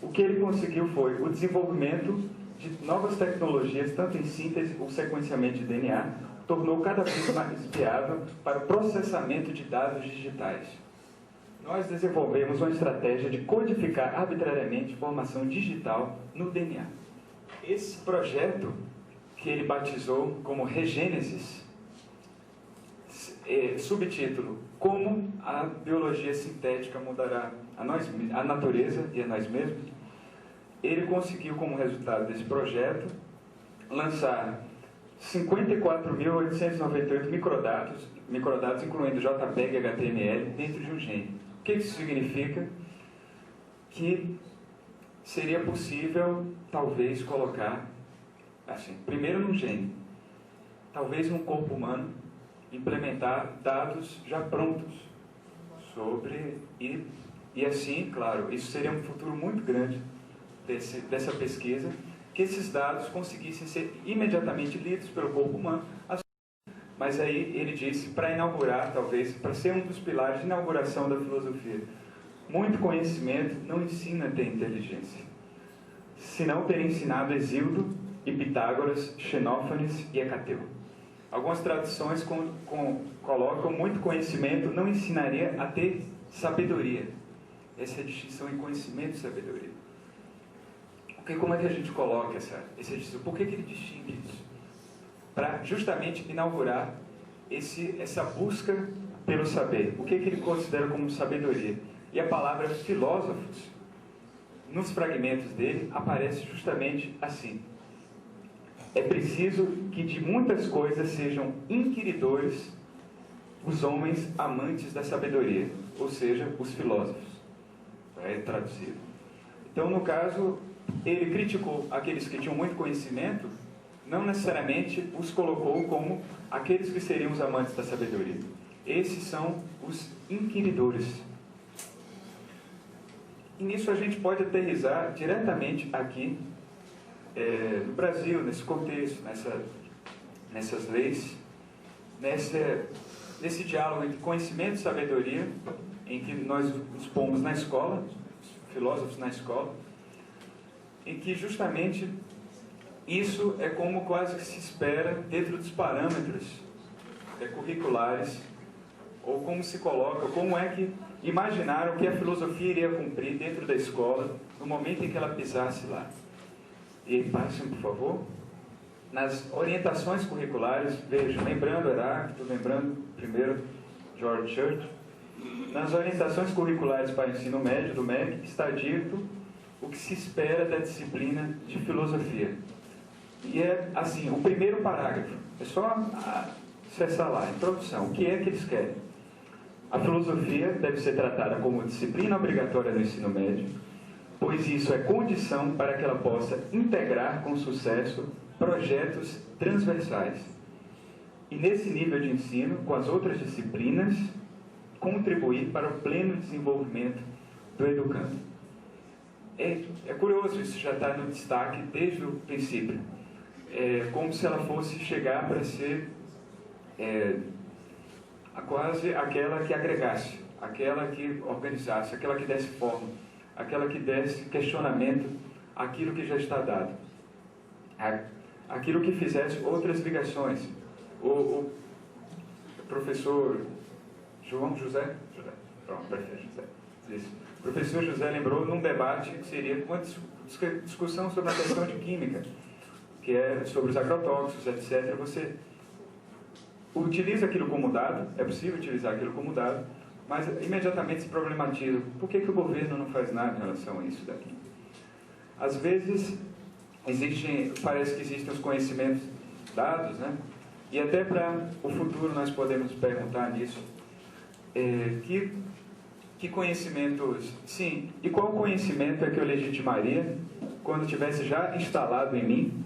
O que ele conseguiu foi o desenvolvimento de novas tecnologias, tanto em síntese ou sequenciamento de DNA, tornou cada vez mais viável para o processamento de dados digitais. Nós desenvolvemos uma estratégia de codificar arbitrariamente informação digital no DNA. Esse projeto, que ele batizou como Regênesis, subtítulo: Como a biologia sintética mudará a natureza e a nós mesmos, ele conseguiu, como resultado desse projeto, lançar 54.898 microdados, incluindo JPEG e HTML, dentro de um gene. O que isso significa? Que seria possível, talvez, colocar, assim, primeiro num gene, talvez num corpo humano, implementar dados já prontos sobre, e assim, claro, isso seria um futuro muito grande dessa pesquisa, que esses dados conseguissem ser imediatamente lidos pelo corpo humano. Mas aí ele disse, para inaugurar, talvez, para ser um dos pilares de inauguração da filosofia, muito conhecimento não ensina a ter inteligência, senão ter ensinado Hesíodo e Pitágoras, Xenófanes e Hecateu. Algumas traduções colocam: muito conhecimento não ensinaria a ter sabedoria. Essa é a distinção em conhecimento e sabedoria. Porque como é que a gente coloca essa distinção? Por que ele distingue isso? Para justamente inaugurar essa busca pelo saber. O que ele considera como sabedoria? E a palavra filósofos, nos fragmentos dele, aparece justamente assim: é preciso que de muitas coisas sejam inquiridores os homens amantes da sabedoria, ou seja, os filósofos. É traduzido. Então, no caso, ele criticou aqueles que tinham muito conhecimento, não necessariamente os colocou como aqueles que seriam os amantes da sabedoria. Esses são os inquiridores. E nisso a gente pode aterrissar diretamente aqui, no Brasil, nesse contexto, nessas leis, nesse diálogo entre conhecimento e sabedoria, em que nós nos pomos na escola, os filósofos na escola, em que justamente isso é como quase que se espera dentro dos parâmetros curriculares, ou como se coloca, como é que imaginaram que a filosofia iria cumprir dentro da escola no momento em que ela pisasse lá. E aí, passem, por favor. Nas orientações curriculares, vejam, lembrando Heráclito, lembrando primeiro George Church, nas orientações curriculares para o ensino médio do MEC está dito o que se espera da disciplina de filosofia. E é assim, o primeiro parágrafo, é só acessar lá, introdução, o que é que eles querem? A filosofia deve ser tratada como disciplina obrigatória no ensino médio, pois isso é condição para que ela possa integrar com sucesso projetos transversais. E nesse nível de ensino, com as outras disciplinas, contribuir para o pleno desenvolvimento do educando. É curioso, isso já está no destaque desde o princípio. É como se ela fosse chegar para ser quase aquela que agregasse, aquela que organizasse, aquela que desse forma, aquela que desse questionamento àquilo que já está dado, aquilo que fizesse outras ligações. O professor João José? Pronto, perfeito, José. Isso. O professor José lembrou num debate que seria uma discussão sobre a questão de química, que é sobre os agrotóxicos, etc. Você utiliza aquilo como dado, é possível utilizar aquilo como dado, mas imediatamente se problematiza. Por que o governo não faz nada em relação a isso daqui? Às vezes, parece que existem os conhecimentos dados, né? E até para o futuro nós podemos perguntar nisso. Que conhecimentos, sim, e qual conhecimento é que eu legitimaria quando tivesse já instalado em mim,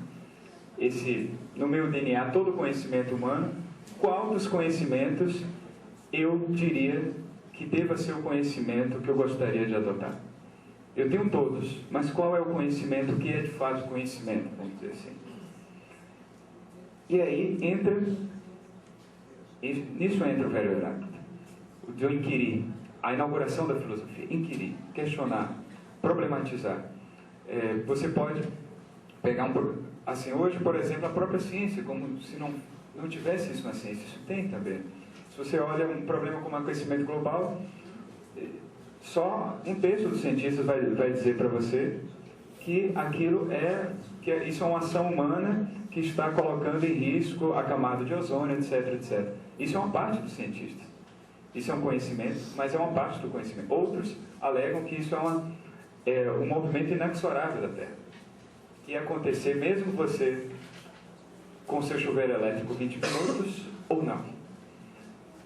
no meu DNA, todo o conhecimento humano, qual dos conhecimentos eu diria que deva ser o conhecimento que eu gostaria de adotar? Eu tenho todos, mas qual é o conhecimento que é de fato conhecimento, vamos dizer assim? E aí nisso entra o velho Heráclito, o de eu inquirir, a inauguração da filosofia, inquirir, questionar, problematizar. Você pode pegar assim, hoje, por exemplo, a própria ciência, como se não tivesse isso na ciência, isso tem também. Se você olha um problema como o aquecimento global, só um terço dos cientistas vai dizer para você que isso é uma ação humana que está colocando em risco a camada de ozônio, etc, etc. Isso é uma parte dos cientistas. Isso é um conhecimento, mas é uma parte do conhecimento. Outros alegam que isso é um movimento inexorável da Terra. Que ia acontecer mesmo você com seu chuveiro elétrico 20 minutos ou não.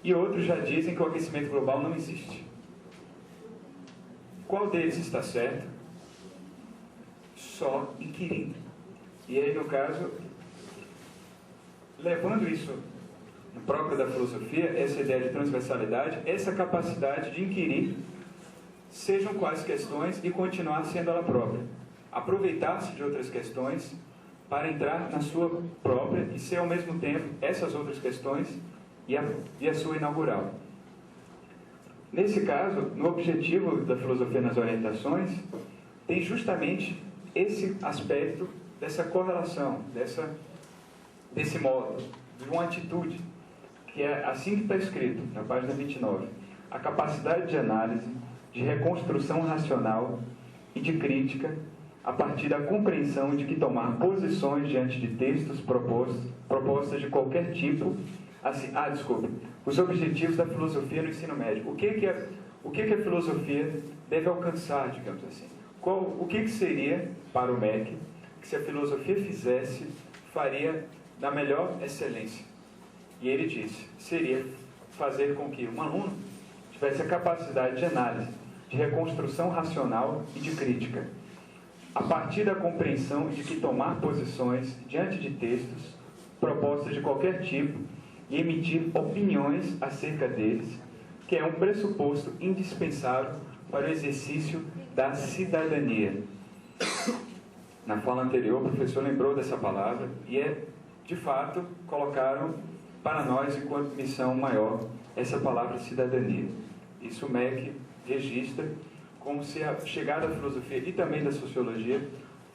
E outros já dizem que o aquecimento global não existe. Qual deles está certo? Só inquirindo. E aí, no caso, levando isso no próprio da filosofia, essa ideia de transversalidade, essa capacidade de inquirir, sejam quais questões, e continuar sendo ela própria. Aproveitar-se de outras questões para entrar na sua própria e ser, ao mesmo tempo, essas outras questões e a sua inaugural. Nesse caso, no objetivo da filosofia nas orientações, tem justamente esse aspecto dessa correlação, desse modo, de uma atitude, que é assim que está escrito, na página 29. A capacidade de análise, de reconstrução racional e de crítica, a partir da compreensão de que tomar posições diante de textos propostas de qualquer tipo, assim, os objetivos da filosofia no ensino médio. O que a filosofia deve alcançar, digamos assim? O que seria, para o MEC, que se a filosofia fizesse, faria da melhor excelência? E ele disse, seria fazer com que um aluno tivesse a capacidade de análise, de reconstrução racional e de crítica, a partir da compreensão de que tomar posições diante de textos, propostas de qualquer tipo, e emitir opiniões acerca deles, que é um pressuposto indispensável para o exercício da cidadania. Na fala anterior, o professor lembrou dessa palavra, e de fato, colocaram para nós, enquanto missão maior, essa palavra cidadania. Isso o MEC registra como se a chegada da filosofia e também da sociologia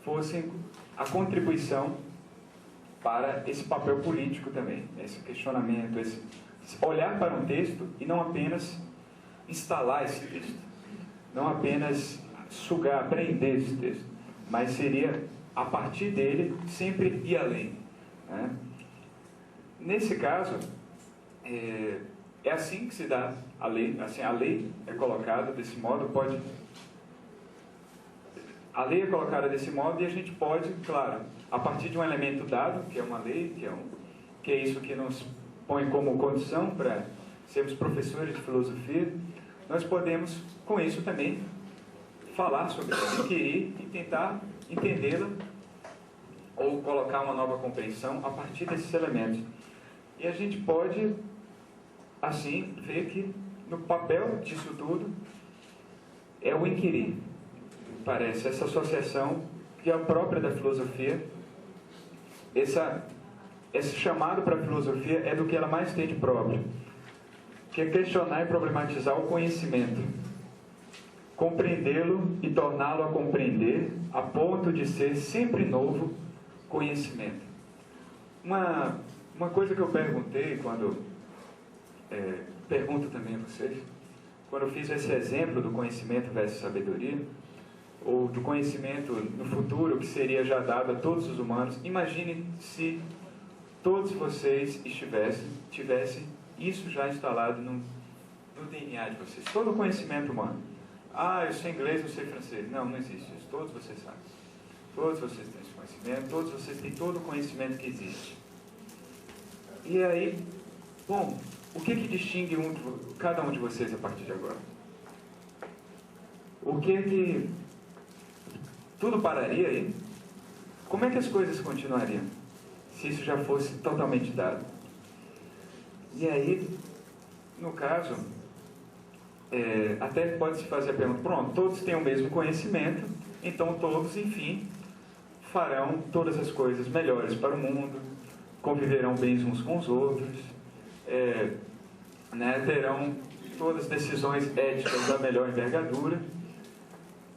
fossem a contribuição para esse papel político também, esse questionamento, esse olhar para um texto e não apenas instalar esse texto, não apenas sugar, prender esse texto, mas seria, a partir dele, sempre ir além, né? Nesse caso, é assim que se dá a lei, assim, a lei é colocada desse modo, a lei é colocada desse modo e a gente pode, claro, a partir de um elemento dado, que é uma lei, que é isso que nos põe como condição para sermos professores de filosofia, nós podemos, com isso também, falar sobre isso, inquirir e tentar entendê-la ou colocar uma nova compreensão a partir desses elementos. E a gente pode, assim, ver que no papel disso tudo é o inquirir. Parece essa associação que é a própria da filosofia, esse chamado para a filosofia é do que ela mais tem de próprio, que é questionar e problematizar o conhecimento, compreendê-lo e torná-lo a compreender a ponto de ser sempre novo conhecimento. Uma coisa que eu perguntei pergunto também a vocês, quando eu fiz esse exemplo do conhecimento versus sabedoria, ou do conhecimento no futuro que seria já dado a todos os humanos, imagine se todos vocês tivessem isso já instalado no DNA de vocês, todo o conhecimento humano. Eu sei inglês, eu sei francês. Não existe isso, todos vocês sabem. Todos vocês têm esse conhecimento, todos vocês têm todo o conhecimento que existe. E aí, bom, o que distingue cada um de vocês a partir de agora? O que tudo pararia aí? Como é que as coisas continuariam se isso já fosse totalmente dado? E aí, no caso, até pode-se fazer a pergunta, pronto, todos têm o mesmo conhecimento, então todos, enfim, farão todas as coisas melhores para o mundo, conviverão bem uns com os outros, terão todas as decisões éticas da melhor envergadura.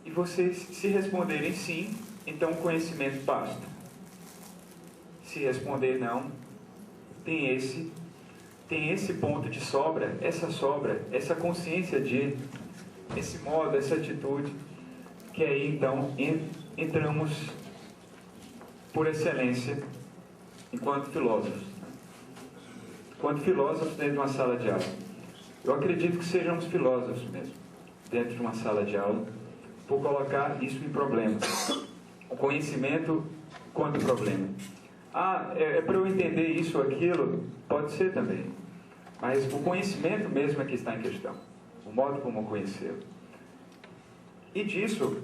E vocês, se responderem sim, então o conhecimento basta. Se responder não, tem esse ponto de sobra, essa consciência esse modo, essa atitude, que aí então entramos por excelência enquanto filósofos. Enquanto filósofos dentro de uma sala de aula. Eu acredito que sejamos filósofos mesmo, dentro de uma sala de aula, por colocar isso em problema. O conhecimento quanto problema. Para eu entender isso ou aquilo, pode ser também. Mas o conhecimento mesmo é que está em questão. O modo como eu conhecê-lo. E disso,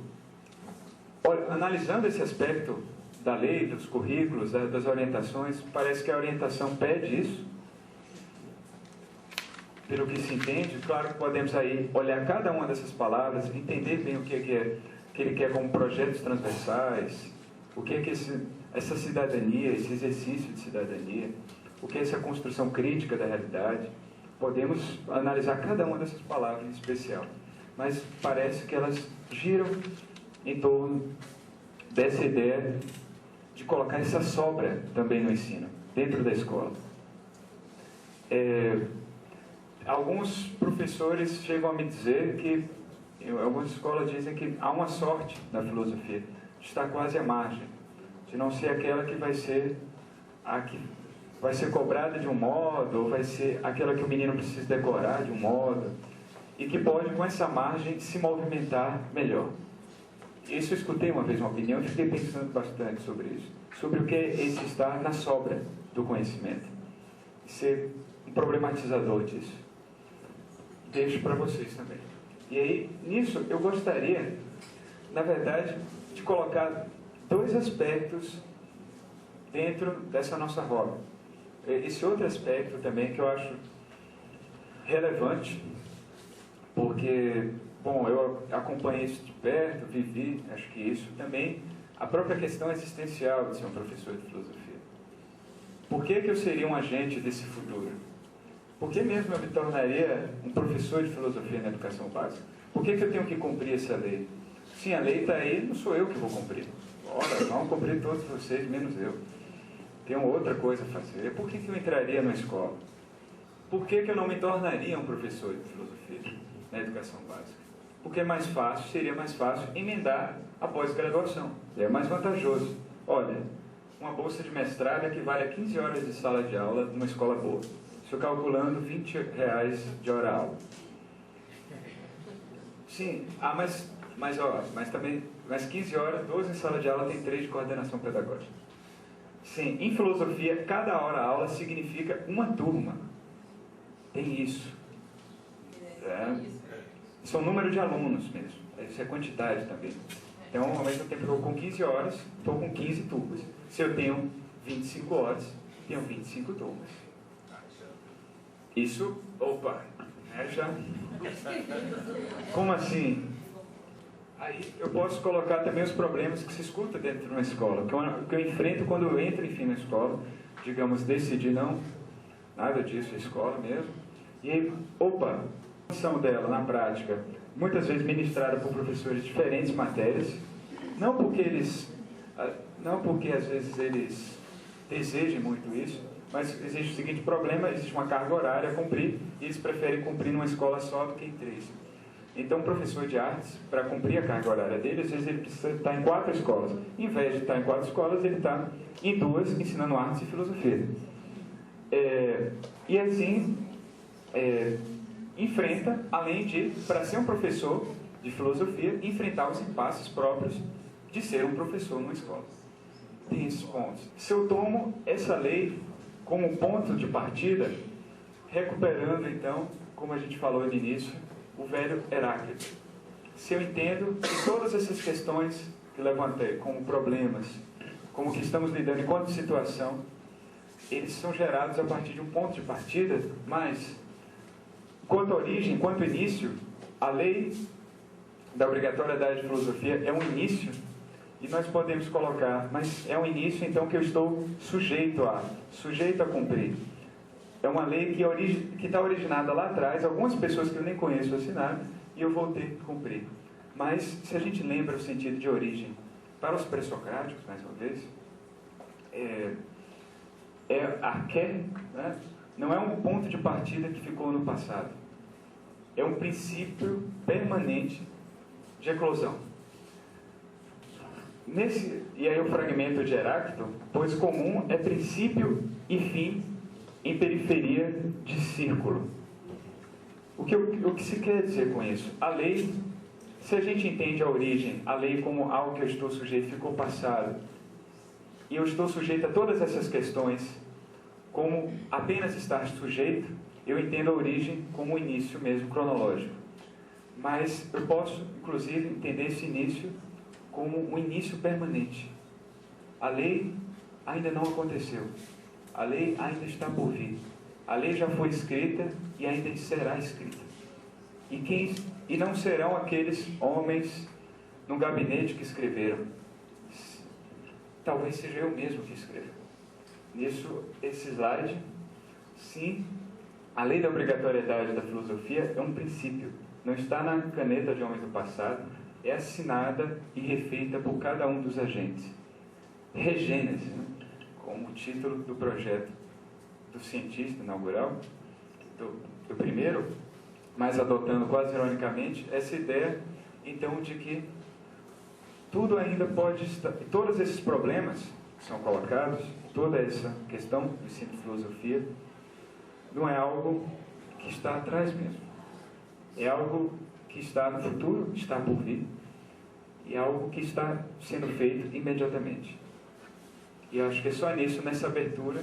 analisando esse aspecto da lei, dos currículos, das orientações, parece que a orientação pede isso. Pelo que se entende, claro que podemos aí olhar cada uma dessas palavras, entender bem o que ele quer como projetos transversais, o que é essa cidadania, esse exercício de cidadania, o que é essa construção crítica da realidade. Podemos analisar cada uma dessas palavras em especial, mas parece que elas giram em torno dessa ideia de colocar essa sobra também no ensino, dentro da escola. Alguns professores chegam a me dizer que, algumas escolas dizem que há uma sorte na filosofia, de estar quase à margem, de não ser aquela que vai ser a que vai ser cobrada de um modo, ou vai ser aquela que o menino precisa decorar de um modo, e que pode, com essa margem, se movimentar melhor. Isso eu escutei uma vez uma opinião e fiquei pensando bastante sobre isso, sobre o que é esse estar na sobra do conhecimento, ser um problematizador disso. Deixo para vocês também. E aí, nisso, eu gostaria, na verdade, de colocar dois aspectos dentro dessa nossa roda. Esse outro aspecto também que eu acho relevante, porque, bom, eu acompanhei isso de perto, vivi, acho que isso também, a própria questão existencial de ser um professor de filosofia. Por que eu seria um agente desse futuro? Por que mesmo eu me tornaria um professor de filosofia na educação básica? Por que eu tenho que cumprir essa lei? Sim, a lei está aí, não sou eu que vou cumprir. Ora, vão cumprir todos vocês, menos eu. Tenho outra coisa a fazer. Por que eu entraria na escola? Por que eu não me tornaria um professor de filosofia na educação básica? Porque seria mais fácil emendar a pós-graduação. É mais vantajoso. Olha, uma bolsa de mestrado equivale a 15 horas de sala de aula numa escola boa. Estou calculando R$20 de hora-aula. Sim, mas 15 horas, 12 em sala de aula, tem 3 de coordenação pedagógica. Sim, em filosofia, cada hora-aula significa uma turma. Tem isso. Isso é o número de alunos mesmo. Isso é quantidade também. Então, ao mesmo tempo que eu estou com 15 horas, estou com 15 turmas. Se eu tenho 25 horas, tenho 25 turmas. Isso, já. Como assim? Aí eu posso colocar também os problemas que se escuta dentro de uma escola, que eu enfrento quando eu entro, enfim, na escola. Digamos, decidi não, nada disso, é escola mesmo. E aí, a função dela na prática, muitas vezes ministrada por professores de diferentes matérias, não porque às vezes eles desejem muito isso, mas existe o seguinte problema: existe uma carga horária a cumprir e eles preferem cumprir numa escola só do que em 3. Então, o professor de artes, para cumprir a carga horária dele, às vezes ele precisa estar em 4 escolas. Em vez de estar em 4 escolas, ele está em 2, ensinando artes e filosofia. E assim, enfrenta, além de, para ser um professor de filosofia, enfrentar os impasses próprios de ser um professor numa escola. Tem esses pontos. Se eu tomo essa lei como ponto de partida, recuperando então, como a gente falou no início, o velho Heráclito. Se eu entendo que todas essas questões que levantei, como problemas, como que estamos lidando enquanto situação, eles são gerados a partir de um ponto de partida, mas, quanto origem, quanto início, a lei da obrigatoriedade de filosofia é um início, e nós podemos colocar, mas é um início então que eu estou sujeito a cumprir. É uma lei que está originada lá atrás, algumas pessoas que eu nem conheço assinaram, e eu vou ter que cumprir. Mas, se a gente lembra o sentido de origem para os pré-socráticos, mais uma vez, arqué, né? Não é um ponto de partida que ficou no passado. É um princípio permanente de eclosão. E aí o fragmento de Heráclito, pois comum é princípio e fim em periferia de círculo. O que se quer dizer com isso? A lei, se a gente entende a origem, a lei como algo que eu estou sujeito, ficou passado, e eu estou sujeito a todas essas questões, como apenas estar sujeito, eu entendo a origem como o início mesmo, cronológico. Mas eu posso, inclusive, entender esse início como um início permanente. A lei ainda não aconteceu. A lei ainda está por vir. A lei já foi escrita e ainda será escrita. E não serão aqueles homens no gabinete que escreveram. Talvez seja eu mesmo que escreva. Nisso, esse slide, sim, a lei da obrigatoriedade da filosofia é um princípio. Não está na caneta de homens do passado, é assinada e refeita por cada um dos agentes. Regênese, né? Como o título do projeto do cientista inaugural, do primeiro, mas adotando quase ironicamente essa ideia, então, de que tudo ainda pode estar, todos esses problemas que são colocados, toda essa questão do ensino de filosofia, não é algo que está atrás mesmo. É algo que está no futuro, está por vir, e é algo que está sendo feito imediatamente. E eu acho que é só nisso, nessa abertura,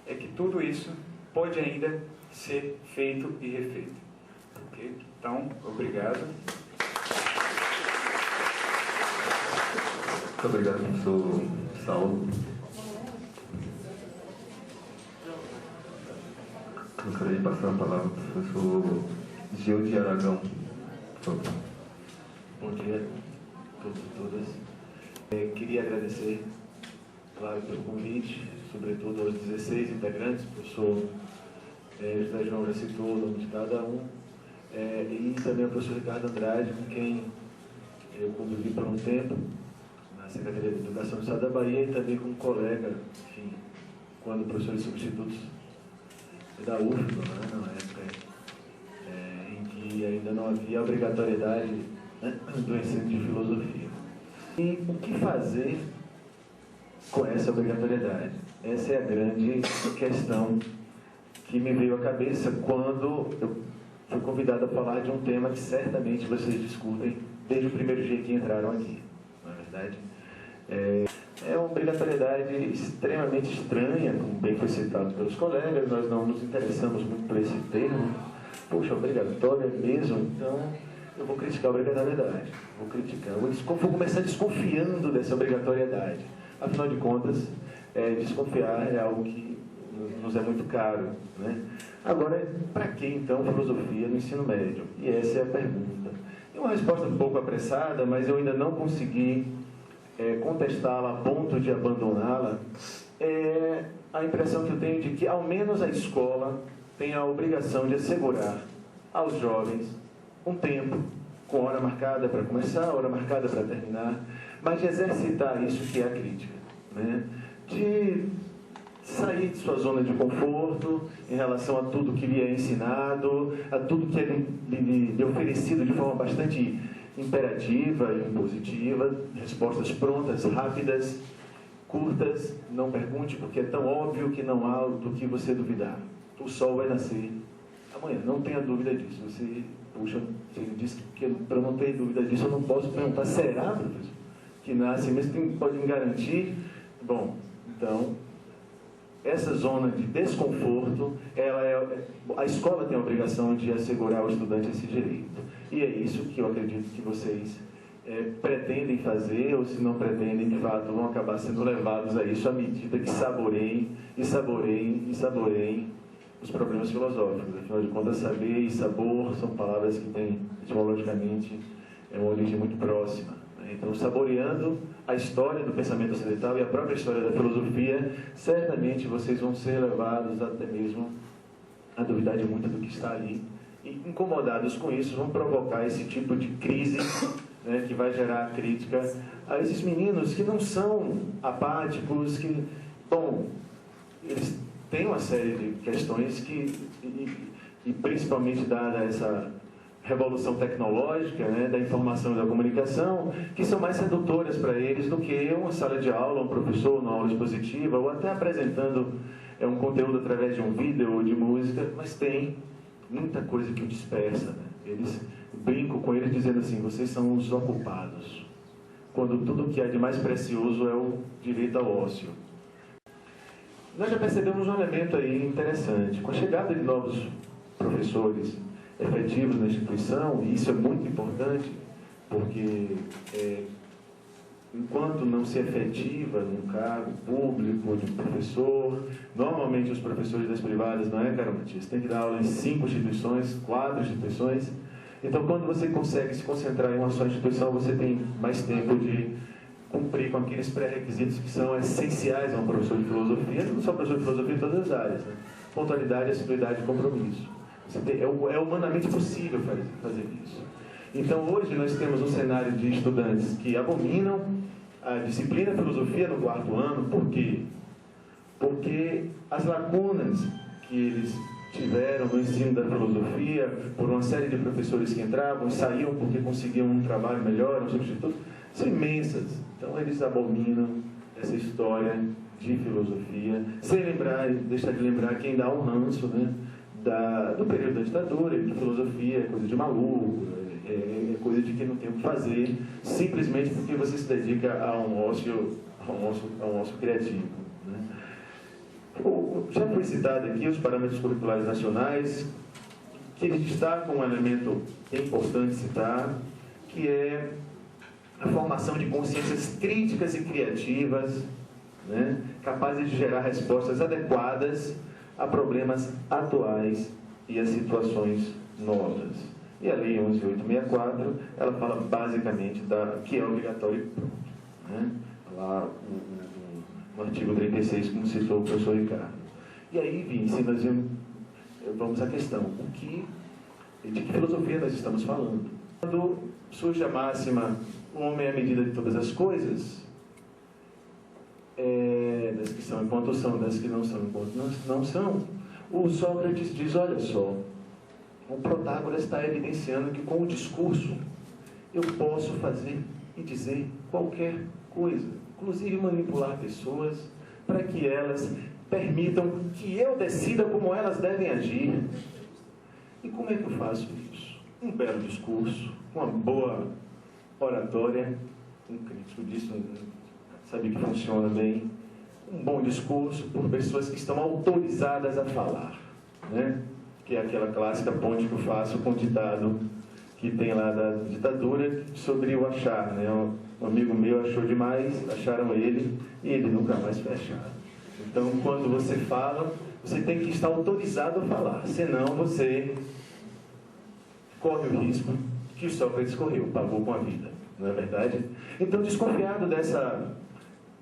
é que tudo isso pode ainda ser feito e refeito. Okay? Então, obrigado. Muito obrigado, professor Saulo. Gostaria de passar a palavra para o professor Gil de Aragão, por favor. Bom dia a todos e todas. Queria agradecer, claro, pelo convite, sobretudo aos 16 integrantes, o professor José João já citou o nome de cada um, e também ao professor Ricardo Andrade, com quem eu convivi por um tempo na Secretaria de Educação do Estado da Bahia, e também como colega, enfim, quando professores substitutos da UFBA, né, na época em que ainda não havia obrigatoriedade, né, do ensino de filosofia. E o que fazer com essa obrigatoriedade? Essa é a grande questão que me veio à cabeça quando eu fui convidado a falar de um tema que certamente vocês discutem desde o primeiro dia que entraram aqui, não é verdade? É uma obrigatoriedade extremamente estranha, como bem foi citado pelos colegas, nós não nos interessamos muito por esse termo. Poxa, obrigatória mesmo, então eu vou criticar a obrigatoriedade, vou começar desconfiando dessa obrigatoriedade. Afinal de contas, desconfiar é algo que nos é muito caro, né? Agora, para que então filosofia no ensino médio? E essa é a pergunta. É uma resposta um pouco apressada, mas eu ainda não consegui contestá-la a ponto de abandoná-la. A impressão que eu tenho de que ao menos a escola tem a obrigação de assegurar aos jovens um tempo, com hora marcada para começar, hora marcada para terminar, mas de exercitar isso que é a crítica, né? De sair de sua zona de conforto em relação a tudo que lhe é ensinado, a tudo que é lhe oferecido de forma bastante imperativa e impositiva, respostas prontas, rápidas, curtas, não pergunte porque é tão óbvio que não há do que você duvidar. O sol vai nascer amanhã, não tenha dúvida disso. Você disse que para não ter dúvida disso eu não posso perguntar, será, professor, que nascem, mas que podem garantir, bom, então, essa zona de desconforto, a escola tem a obrigação de assegurar ao estudante esse direito. E é isso que eu acredito que vocês pretendem fazer, ou se não pretendem, de fato, vão acabar sendo levados a isso à medida que saboreiem os problemas filosóficos. Afinal de contas, saber e sabor são palavras que têm, etimologicamente, uma origem muito próxima. Então, saboreando a história do pensamento ocidental e a própria história da filosofia, certamente vocês vão ser levados até mesmo a duvidar de muito do que está ali. E, incomodados com isso, vão provocar esse tipo de crise, né, que vai gerar crítica a esses meninos que não são apáticos, que, bom, eles têm uma série de questões que, e principalmente dada essa revolução tecnológica, né, da informação e da comunicação, que são mais sedutoras para eles do que uma sala de aula, um professor, uma aula expositiva, ou até apresentando um conteúdo através de um vídeo ou de música, mas tem muita coisa que o dispersa. Né? Eles brincam com eles dizendo assim: vocês são os ocupados, quando tudo que há de mais precioso é o direito ao ócio. Nós já percebemos um elemento aí interessante. Com a chegada de novos professores efetivos na instituição, e isso é muito importante, porque enquanto não se efetiva num cargo público de um professor, normalmente os professores das privadas não é garantia. Você tem que dar aula em 5 instituições, 4 instituições. Então, quando você consegue se concentrar em uma só instituição, você tem mais tempo de cumprir com aqueles pré-requisitos que são essenciais a um professor de filosofia, não só professor de filosofia em todas as áreas, né? Pontualidade, assiduidade e compromisso. É humanamente possível fazer isso. Então, hoje nós temos um cenário de estudantes que abominam a disciplina filosofia no 4º ano. Por quê? Porque as lacunas que eles tiveram no ensino da filosofia, por uma série de professores que entravam e saíam porque conseguiam um trabalho melhor, um substituto, são imensas. Então, eles abominam essa história de filosofia, sem deixar de lembrar que ainda há um ranço, né, do período da ditadura, que filosofia é coisa de maluco, é coisa de quem não tem o que fazer, simplesmente porque você se dedica a um ócio criativo. Né? Já foi citado aqui os parâmetros curriculares nacionais, que eles destacam um elemento importante citar, que é a formação de consciências críticas e criativas, né, capazes de gerar respostas adequadas a problemas atuais e a situações novas. E a Lei 11.864, ela fala basicamente que é obrigatório e pronto. Né? Lá no artigo 36, como citou o professor Ricardo. E aí, Vinci, nós vamos à questão: de que filosofia nós estamos falando? Quando surge a máxima, o homem é a medida de todas as coisas, das que são enquanto são, das que não são enquanto não são, o Sócrates diz: olha só, o Protágoras está evidenciando que com o discurso eu posso fazer e dizer qualquer coisa, inclusive manipular pessoas para que elas permitam que eu decida como elas devem agir. E como é que eu faço isso? Um belo discurso, uma boa oratória, um crítico disso sabe que funciona bem, um bom discurso por pessoas que estão autorizadas a falar, né? Que é aquela clássica ponte que eu faço com o ditado que tem lá da ditadura sobre o achar, né? Um amigo meu achou demais, acharam ele e ele nunca mais foi achado. Então, quando você fala, você tem que estar autorizado a falar, senão você corre o risco que o Sócrates correu, pagou com a vida, não é verdade? Então, desconfiado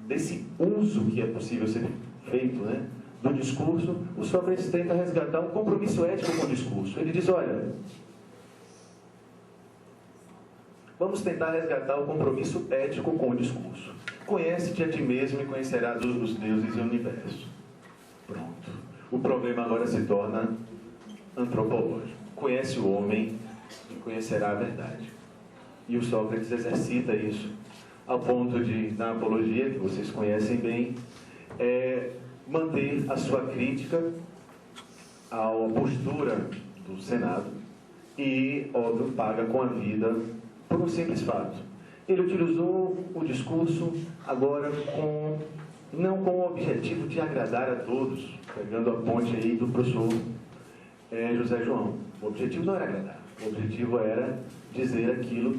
desse uso que é possível ser feito, né, do discurso, o Sócrates tenta resgatar um compromisso ético com o discurso. Ele diz: olha, vamos tentar resgatar o compromisso ético com o discurso. Conhece-te a ti mesmo e conhecerás os deuses e o universo. Pronto. O problema agora se torna antropológico. Conhece o homem e conhecerá a verdade. E o Sócrates exercita isso ao ponto de, na apologia, que vocês conhecem bem, manter a sua crítica à postura do Senado e, óbvio, paga com a vida por um simples fato. ele utilizou o discurso agora não com o objetivo de agradar a todos, pegando a ponte aí do professor José João. O objetivo não era agradar, o objetivo era dizer aquilo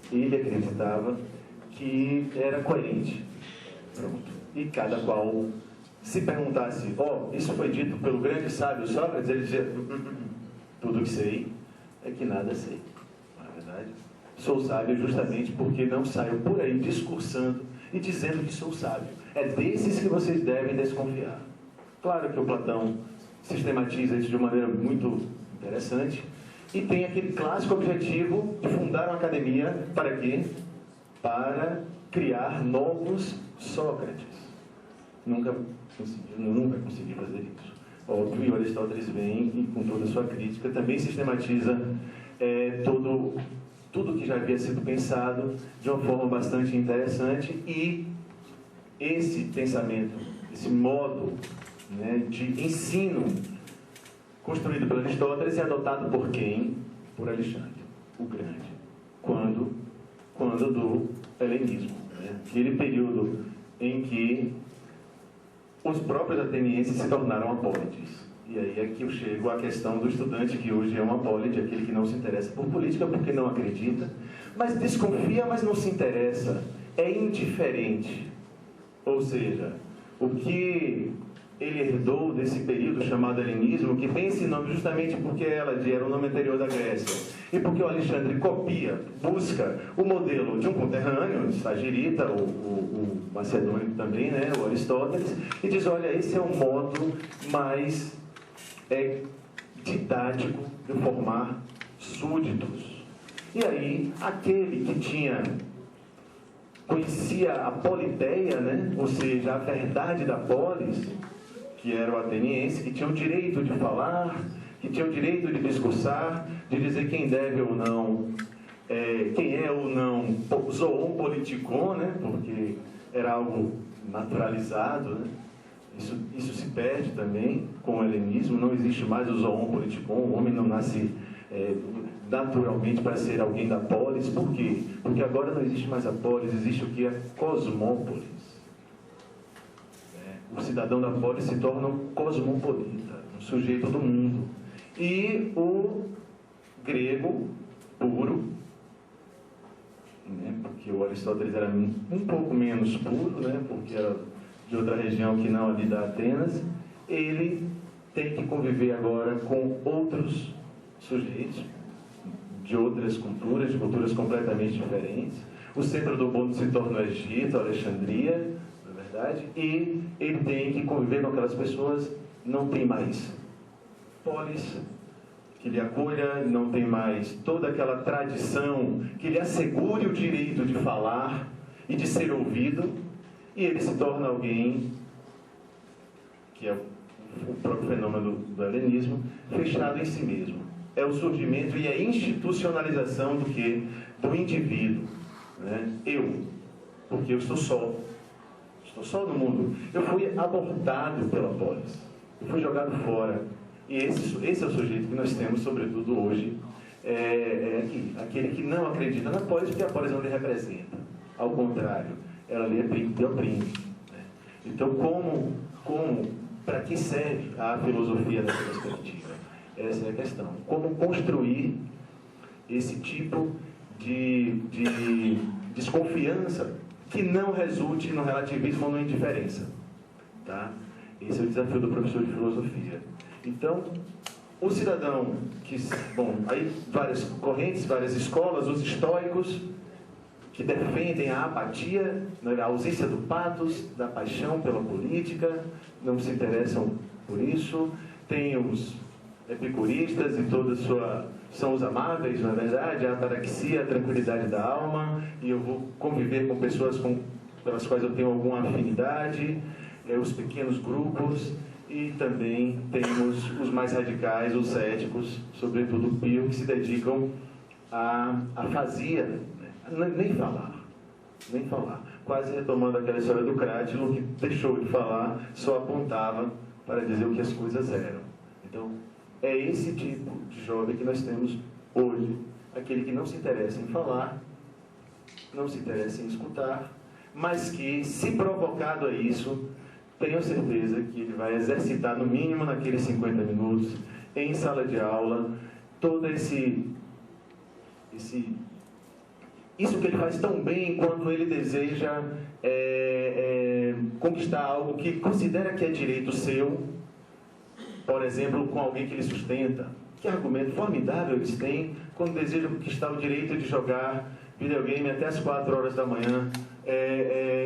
que ele acreditava que era coerente. Pronto. E cada qual se perguntasse, isso foi dito pelo grande sábio Sócrates, ele dizia, tudo que sei é que nada sei. Não é verdade? Sou sábio justamente porque não saio por aí discursando e dizendo que sou sábio. É desses que vocês devem desconfiar. Claro que o Platão sistematiza isso de uma maneira muito interessante e tem aquele clássico objetivo de fundar uma academia para quê? Para criar novos Sócrates. Nunca consegui fazer isso. Óbvio, e Aristóteles vem e com toda a sua crítica também sistematiza tudo que já havia sido pensado de uma forma bastante interessante, e esse pensamento, esse modo de ensino construído por Aristóteles é adotado por quem? Por Alexandre, o Grande, quando do helenismo, aquele período em que os próprios atenienses se tornaram apólides. E aí é que eu chego à questão do estudante que hoje é um apólide, aquele que não se interessa por política porque não acredita, mas desconfia, mas não se interessa, é indiferente. Ou seja, o que ele herdou desse período chamado helenismo, que tem esse nome justamente porque Hélade era o nome anterior da Grécia, e porque o Alexandre copia, busca o modelo de um conterrâneo, o Sagirita, o macedônico também, o Aristóteles, e diz, olha, esse é um modo mais didático de formar súditos. E aí, aquele que conhecia a polideia, ou seja, a verdade da polis, que era o ateniense, que tinha o direito de falar, que tinha o direito de discursar, de dizer quem deve ou não, quem é ou não zoon politikon, porque era algo naturalizado, Isso se perde também com o helenismo, não existe mais o zoon politikon, o homem não nasce naturalmente para ser alguém da polis. Por quê? Porque agora não existe mais a polis, existe o que é cosmópolis. O cidadão da polis se torna um cosmopolita, um sujeito do mundo. E o grego puro, porque o Aristóteles era um pouco menos puro, porque era de outra região que não ali da Atenas, ele tem que conviver agora com outros sujeitos de outras culturas, de culturas completamente diferentes. O centro do mundo se torna o Egito, a Alexandria, na verdade, e ele tem que conviver com aquelas pessoas, não tem mais polis que lhe acolha, não tem mais toda aquela tradição que lhe assegure o direito de falar e de ser ouvido, e ele se torna alguém, que é o próprio fenômeno do helenismo, fechado em si mesmo. É o surgimento e a institucionalização do quê? Do indivíduo. Porque eu estou só no mundo. Eu fui abortado pela polis, eu fui jogado fora. E esse é o sujeito que nós temos, sobretudo hoje, aquele que não acredita na polis, porque a polis não lhe representa. Ao contrário, ela lhe oprime. Então, para que serve a filosofia dessa perspectiva? Essa é a questão. Como construir esse tipo de desconfiança que não resulte no relativismo ou na indiferença. Esse é o desafio do professor de filosofia. Então, o cidadão aí várias correntes, várias escolas, os estoicos, que defendem a apatia, a ausência do patos, da paixão pela política, não se interessam por isso. Tem os epicuristas e são os amáveis, na verdade, a ataraxia, a tranquilidade da alma, e eu vou conviver com pessoas pelas quais eu tenho alguma afinidade, os pequenos grupos, e também temos os mais radicais, os céticos, sobretudo o Pio, que se dedicam à afasia, nem falar. Quase retomando aquela história do Crátilo, que deixou de falar, só apontava para dizer o que as coisas eram. Então, é esse tipo de jovem que nós temos hoje, aquele que não se interessa em falar, não se interessa em escutar, mas que, se provocado a isso, tenho certeza que ele vai exercitar, no mínimo naqueles 50 minutos, em sala de aula, todo isso que ele faz tão bem quando ele deseja conquistar algo que ele considera que é direito seu, por exemplo, com alguém que ele sustenta. Que argumento formidável eles têm quando desejam conquistar o direito de jogar videogame até as 4 horas da manhã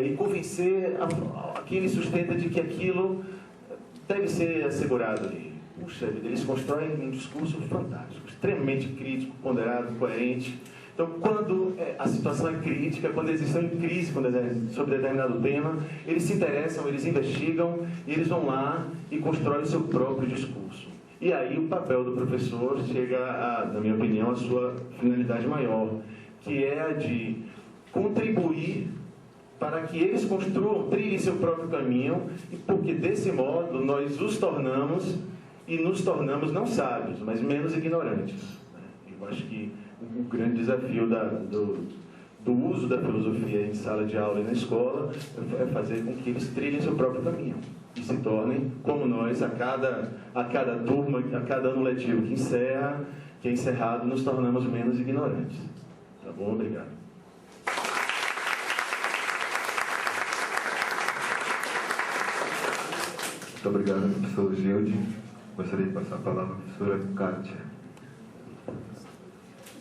e convencer a quem ele sustenta de que aquilo deve ser assegurado ali. Puxa vida, eles constroem um discurso fantástico, extremamente crítico, ponderado, coerente. Então, quando a situação é crítica, quando eles estão em crise sobre determinado tema, eles se interessam, eles investigam e eles vão lá e constroem o seu próprio discurso. E aí o papel do professor chega, na minha opinião, à sua finalidade maior, que é a de contribuir para que eles construam, trilhem seu próprio caminho, porque desse modo nós os tornamos e nos tornamos não sábios, mas menos ignorantes. Eu acho que o grande desafio do uso da filosofia em sala de aula e na escola é fazer com que eles trilhem seu próprio caminho e se tornem, como nós, a cada turma, a cada ano letivo que é encerrado, nos tornamos menos ignorantes. Tá bom? Obrigado. Muito obrigado, professor Gilde. Gostaria de passar a palavra à professora Kátia.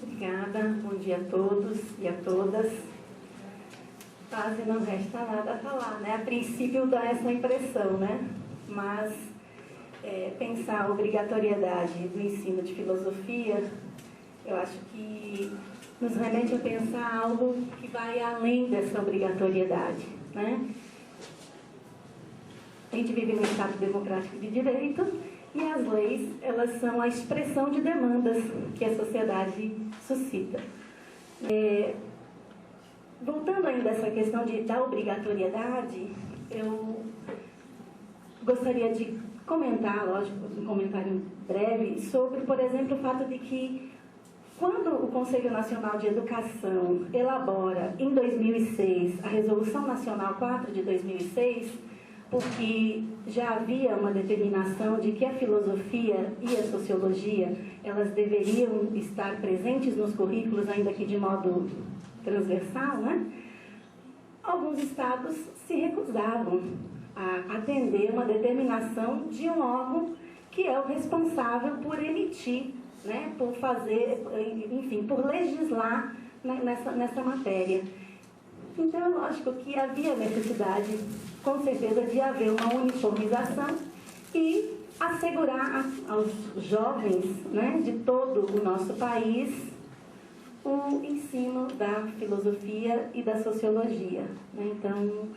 Obrigada, bom dia a todos e a todas. Quase não resta nada a falar, né? A princípio dá essa impressão, né? Mas pensar a obrigatoriedade do ensino de filosofia, eu acho que nos remete a pensar algo que vai além dessa obrigatoriedade, né? A gente vive num Estado democrático de direito e as leis, elas são a expressão de demandas que a sociedade suscita. Voltando ainda a essa questão da obrigatoriedade, eu gostaria de comentar, lógico, um comentário breve, sobre, por exemplo, o fato de que quando o Conselho Nacional de Educação elabora, em 2006, a Resolução Nacional 4 de 2006, porque já havia uma determinação de que a filosofia e a sociologia, elas deveriam estar presentes nos currículos, ainda que de modo transversal, né? Alguns estados se recusavam a atender uma determinação de um órgão que é o responsável por emitir, né? Por fazer, enfim, por legislar nessa matéria. Então, é lógico que havia necessidade, com certeza, de haver uma uniformização e assegurar aos jovens, né, de todo o nosso país o ensino da filosofia e da sociologia, né? Então,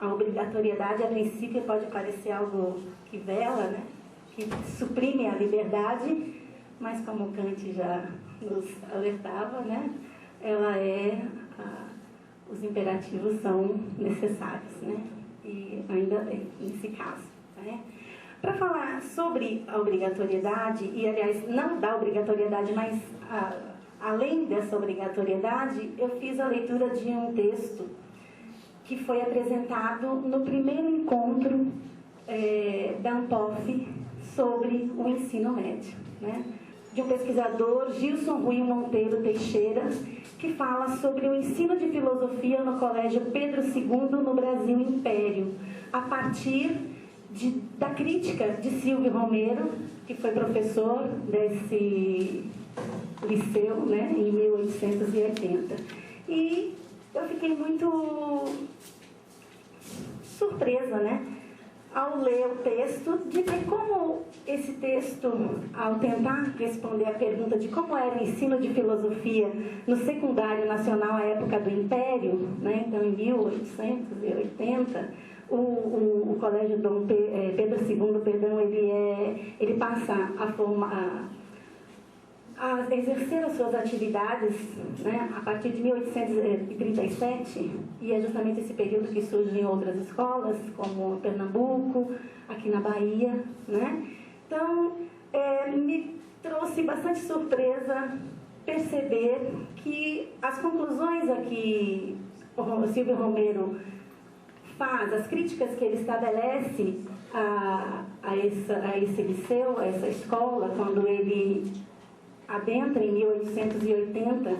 a obrigatoriedade, a princípio, pode parecer algo que vela, né, que suprime a liberdade, mas como Kant já nos alertava, né, ela os imperativos são necessários, né? E ainda bem, nesse caso, né? Para falar sobre a obrigatoriedade, e aliás, não da obrigatoriedade, mas além dessa obrigatoriedade, eu fiz a leitura de um texto que foi apresentado no primeiro encontro da ANPOF sobre o ensino médio, né? De um pesquisador, Gilson Rui Monteiro Teixeira, que fala sobre o ensino de filosofia no Colégio Pedro II no Brasil Império, a partir da crítica de Silvio Romero, que foi professor desse liceu, né, em 1880. E eu fiquei muito surpresa, né, ao ler o texto, de ver como esse texto, ao tentar responder a pergunta de como era o ensino de filosofia no secundário nacional à época do Império, né, então em 1880, o Colégio Dom Pedro II, perdão, ele passa a exercer as suas atividades, né, a partir de 1837, e é justamente esse período que surgem outras escolas, como Pernambuco, aqui na Bahia, né? Então, me trouxe bastante surpresa perceber que as conclusões a que o Silvio Romero faz, as críticas que ele estabelece a esse liceu, a essa escola, quando ele adentra em 1880,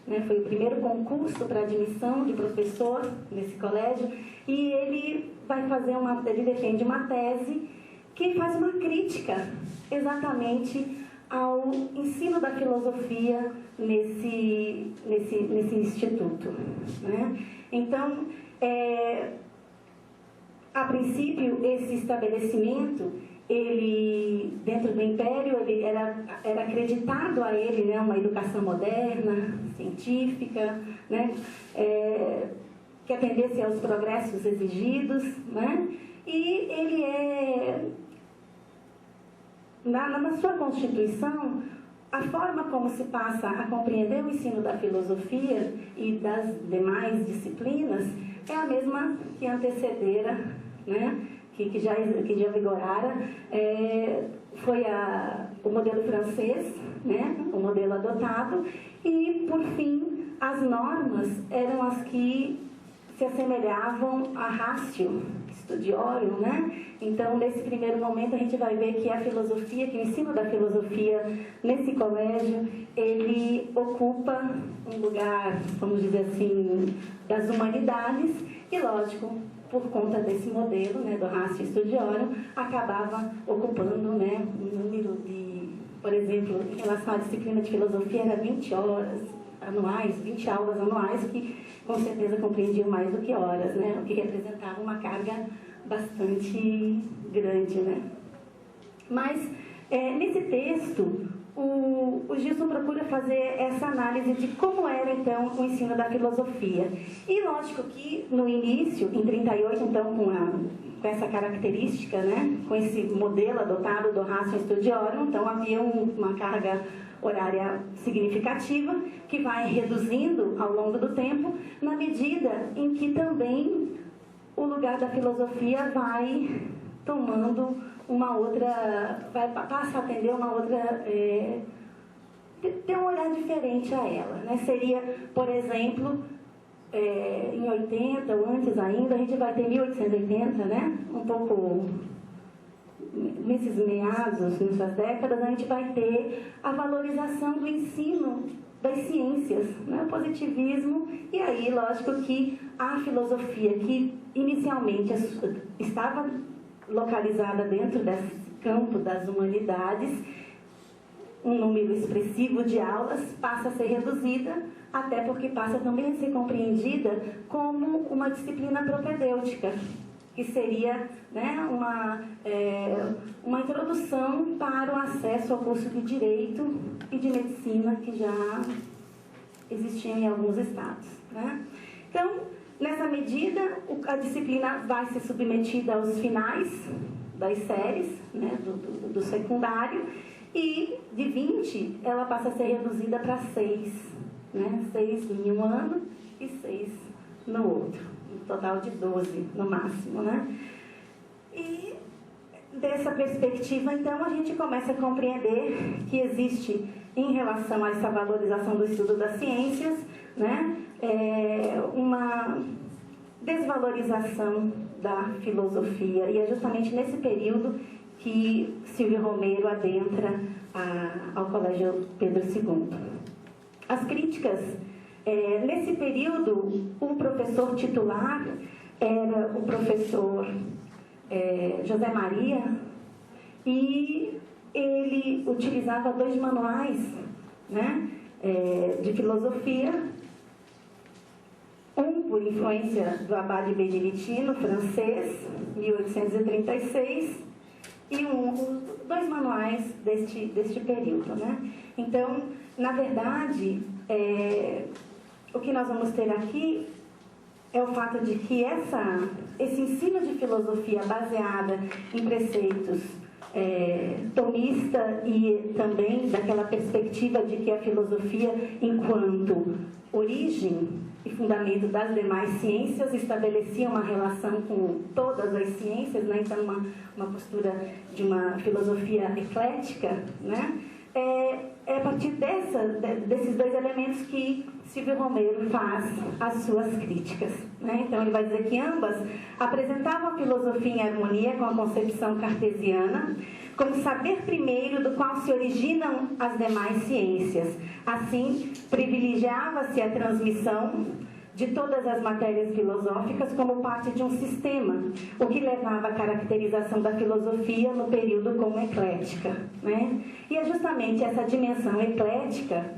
né, foi o primeiro concurso para admissão de professor nesse colégio, e ele defende uma tese que faz uma crítica exatamente ao ensino da filosofia nesse instituto, né? Então, a princípio, esse estabelecimento, ele, dentro do Império, ele era acreditado a ele, né, uma educação moderna, científica, né, que atendesse aos progressos exigidos, né, e ele na sua Constituição, a forma como se passa a compreender o ensino da filosofia e das demais disciplinas é a mesma que antecedera, né, que já vigorara, foi o modelo francês, né, o modelo adotado, e, por fim, as normas eram as que se assemelhavam a ratio studiorum, né? Então, nesse primeiro momento, a gente vai ver que a filosofia, que o ensino da filosofia nesse colégio, ele ocupa um lugar, vamos dizer assim, das humanidades, e, lógico, por conta desse modelo, né, do ratio studiorum, acabava ocupando, né, um número de, por exemplo, em relação à disciplina de filosofia, era 20 horas anuais, 20 aulas anuais, que com certeza compreendiam mais do que horas, né, o que representava uma carga bastante grande, né. Mas, nesse texto, o Gilson procura fazer essa análise de como era, então, o ensino da filosofia. E, lógico que, no início, em 38, então, com essa característica, né, com esse modelo adotado do ratio studiorum, então, havia uma carga horária significativa, que vai reduzindo ao longo do tempo, na medida em que também o lugar da filosofia vai tomando uma outra, passa a atender uma outra, ter um olhar diferente a ela, né? Seria, por exemplo, em 80 ou antes ainda, a gente vai ter 1880, né? Um pouco nesses meados, nessas décadas, a gente vai ter a valorização do ensino das ciências, né? O positivismo, e aí, lógico que a filosofia, que inicialmente estava localizada dentro desse campo das humanidades, um número expressivo de aulas passa a ser reduzida, até porque passa também a ser compreendida como uma disciplina propedêutica, que seria, né, uma introdução para o acesso ao curso de Direito e de Medicina, que já existiam em alguns estados, né? Então, nessa medida, a disciplina vai ser submetida aos finais das séries, né, do secundário, e de 20 ela passa a ser reduzida para 6, né, 6 em um ano e 6 no outro, um total de 12 no máximo, né? E dessa perspectiva, então, a gente começa a compreender que existe, em relação a essa valorização do estudo das ciências, né, uma desvalorização da filosofia, e é justamente nesse período que Silvio Romero adentra ao Colégio Pedro II. As críticas, nesse período, o professor titular era o professor José Maria, e ele utilizava 2 manuais, né, de filosofia, um por influência do Abade Beneditino, francês, 1836, e 2 manuais deste período, né? Então, na verdade, o que nós vamos ter aqui é o fato de que esse ensino de filosofia baseada em preceitos tomista, e também daquela perspectiva de que a filosofia, enquanto origem e fundamento das demais ciências, estabelecia uma relação com todas as ciências, né? Então uma postura de uma filosofia eclética, né? é a partir desses dois elementos que Silvio Romero faz as suas críticas, né? Então ele vai dizer que ambas apresentavam a filosofia em harmonia com a concepção cartesiana, como saber primeiro do qual se originam as demais ciências. Assim, privilegiava-se a transmissão de todas as matérias filosóficas como parte de um sistema, o que levava à caracterização da filosofia no período como eclética, né? E é justamente essa dimensão eclética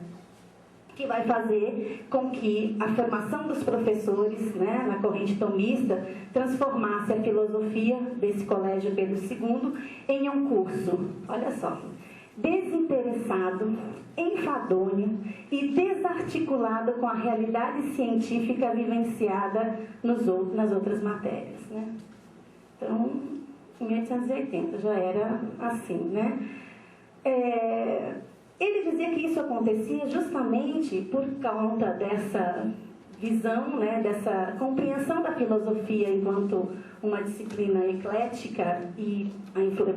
que vai fazer com que a formação dos professores, né, na corrente tomista, transformasse a filosofia desse Colégio Pedro II em um curso, olha só, desinteressado, enfadonho e desarticulado com a realidade científica vivenciada nas outras matérias, né? Então, em 1880 já era assim, né? Ele dizia que isso acontecia justamente por conta dessa visão, né, dessa compreensão da filosofia enquanto uma disciplina eclética e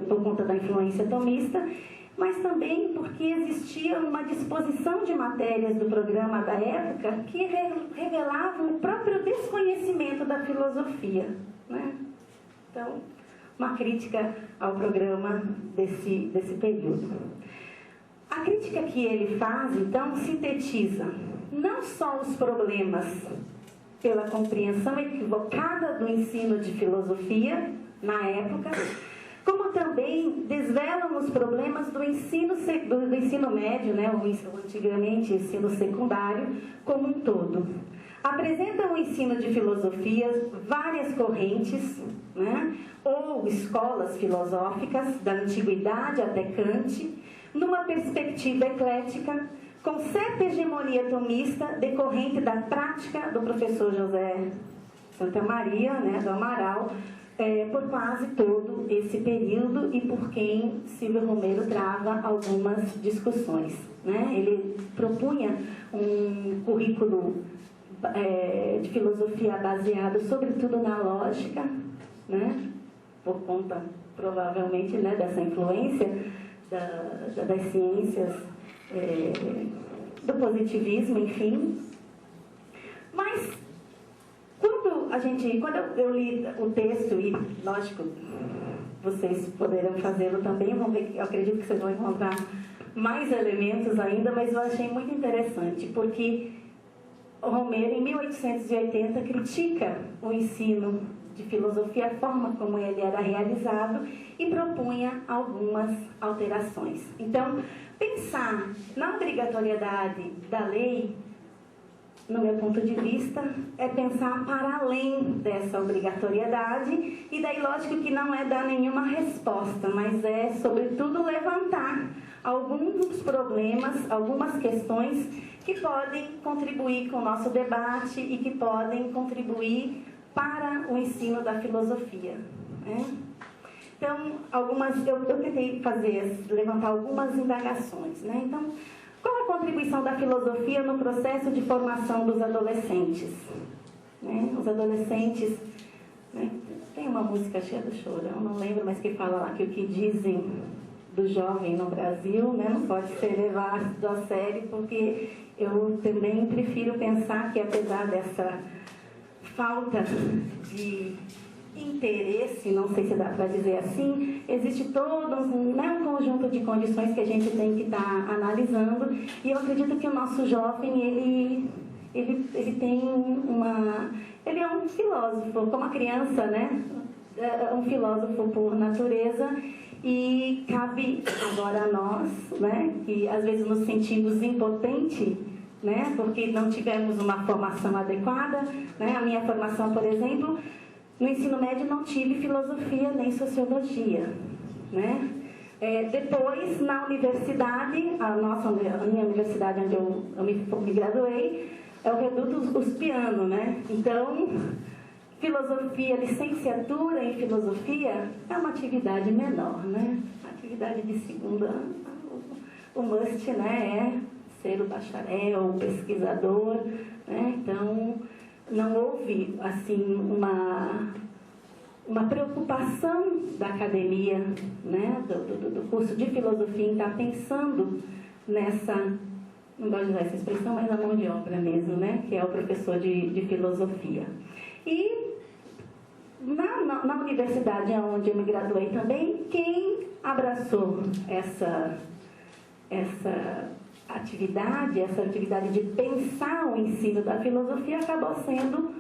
por conta da influência tomista, mas também porque existia uma disposição de matérias do programa da época que revelavam o próprio desconhecimento da filosofia, né? Então, uma crítica ao programa desse período. A crítica que ele faz, então, sintetiza não só os problemas pela compreensão equivocada do ensino de filosofia na época, como também desvelam os problemas do ensino médio, né, ou antigamente ensino secundário, como um todo. Apresentam o ensino de filosofia várias correntes, né, ou escolas filosóficas, da antiguidade até Kant, numa perspectiva eclética, com certa hegemonia tomista decorrente da prática do professor José Santamaria, né, do Amaral, por quase todo esse período e por quem Silvio Romero trava algumas discussões, né? Ele propunha um currículo de filosofia baseado sobretudo na lógica, né? Por conta, provavelmente, né, dessa influência das ciências, do positivismo, enfim. Mas quando eu li o texto, e lógico, vocês poderão fazê-lo também, eu acredito que vocês vão encontrar mais elementos ainda, mas eu achei muito interessante, porque o Romero, em 1880, critica o ensino de filosofia, a forma como ele era realizado, e propunha algumas alterações. Então, pensar na obrigatoriedade da lei, no meu ponto de vista, é pensar para além dessa obrigatoriedade, e daí lógico que não é dar nenhuma resposta, mas é sobretudo levantar alguns problemas, algumas questões que podem contribuir com o nosso debate e que podem contribuir para o ensino da filosofia, né? Então, eu tentei levantar algumas indagações, né? Então, qual a contribuição da filosofia no processo de formação dos adolescentes, né? Os adolescentes, né? Tem uma música cheia do Chorão, não lembro, mas que fala lá que o que dizem do jovem no Brasil, né, não pode ser levado a sério, porque eu também prefiro pensar que, apesar dessa falta de interesse, não sei se dá para dizer assim, existe todo um conjunto de condições que a gente tem que estar analisando, e eu acredito que o nosso jovem, ele tem ele é um filósofo, como a criança, né? É um filósofo por natureza, e cabe agora a nós, né, que às vezes nos sentimos impotentes, né, porque não tivemos uma formação adequada, né? A minha formação, por exemplo, no ensino médio não tive filosofia nem sociologia, né? Depois, na universidade, a minha universidade onde eu me graduei, é o Reduto Uspiano, né? Então, filosofia, licenciatura em filosofia é uma atividade menor, né? Atividade de segunda, o must, né, é ser o bacharel, o pesquisador, né? Então, não houve, assim, uma preocupação da academia, né, do curso de filosofia em estar pensando nessa, não gosto de usar essa expressão, mas a mão de obra mesmo, né? Que é o professor de filosofia. E na universidade onde eu me graduei também, quem abraçou essa atividade de pensar o ensino da filosofia acabou sendo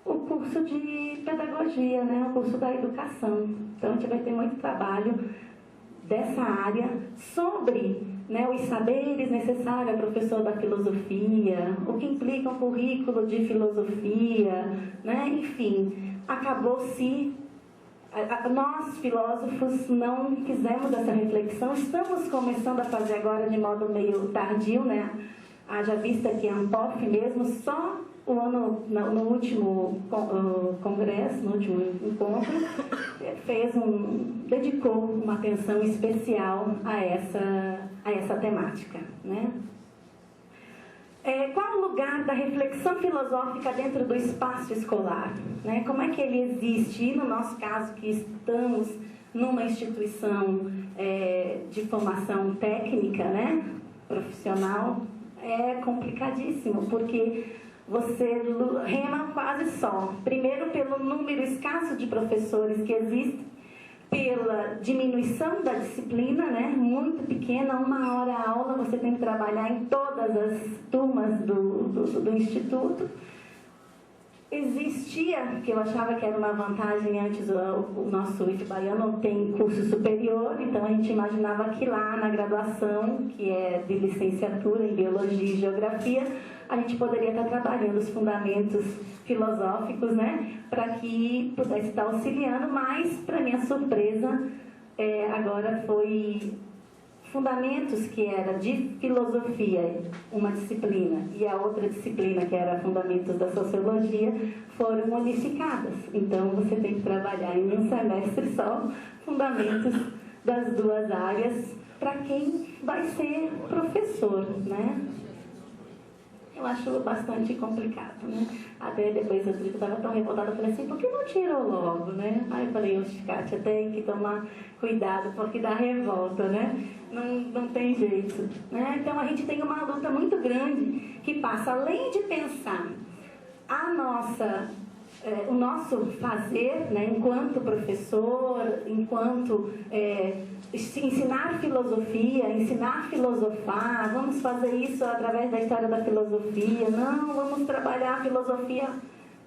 o curso de pedagogia, né? O curso da educação. Então a gente vai ter muito trabalho dessa área sobre, né, os saberes necessários ao professor da filosofia, o que implica um currículo de filosofia, né? Enfim, acabou-se. Nós, filósofos, não fizemos essa reflexão, estamos começando a fazer agora de modo meio tardio, né? Haja vista que a ANPOF mesmo, só no último congresso, no último encontro, dedicou uma atenção especial a essa temática, né? Qual o lugar da reflexão filosófica dentro do espaço escolar? Né? Como é que ele existe? E no nosso caso, que estamos numa instituição de formação técnica, né? Profissional, é complicadíssimo, porque você rema quase só. Primeiro, pelo número escasso de professores que existem, pela diminuição da disciplina, né, muito pequena, 1 hora a aula, você tem que trabalhar em todas as turmas do Instituto. Existia, que eu achava que era uma vantagem antes, o nosso IFBA não tem curso superior, então a gente imaginava que lá na graduação, que é de licenciatura em Biologia e Geografia, a gente poderia estar trabalhando os fundamentos filosóficos, né, para que pudesse estar auxiliando, mas, para minha surpresa, agora foi fundamentos, que era de filosofia, uma disciplina, e a outra disciplina, que era fundamentos da sociologia, foram unificadas. Então, você tem que trabalhar em um semestre só fundamentos das duas áreas para quem vai ser professor, né? Eu acho bastante complicado, né? Até depois eu estava tão revoltada, eu falei assim, por que não tirou logo, né? Aí eu falei, Kátia, tem que tomar cuidado, porque dá revolta, né? Não tem jeito, né? Então a gente tem uma luta muito grande que passa, além de pensar o nosso fazer, né, enquanto professor, enquanto ensinar filosofia, ensinar a filosofar, vamos fazer isso através da história da filosofia, não, vamos trabalhar a filosofia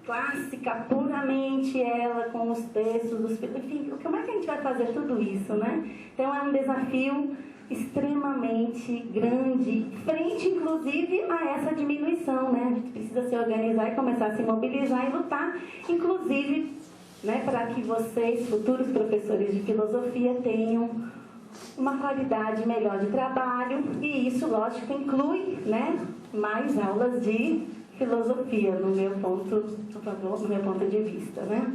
clássica, puramente ela, com os textos, enfim, como é que a gente vai fazer tudo isso, né? Então é um desafio extremamente grande, frente inclusive a essa diminuição, né? A gente precisa se organizar e começar a se mobilizar e lutar, inclusive, né, para que vocês, futuros professores de filosofia, tenham uma qualidade melhor de trabalho, e isso, lógico, inclui, né, mais aulas de filosofia, no meu ponto de vista, né?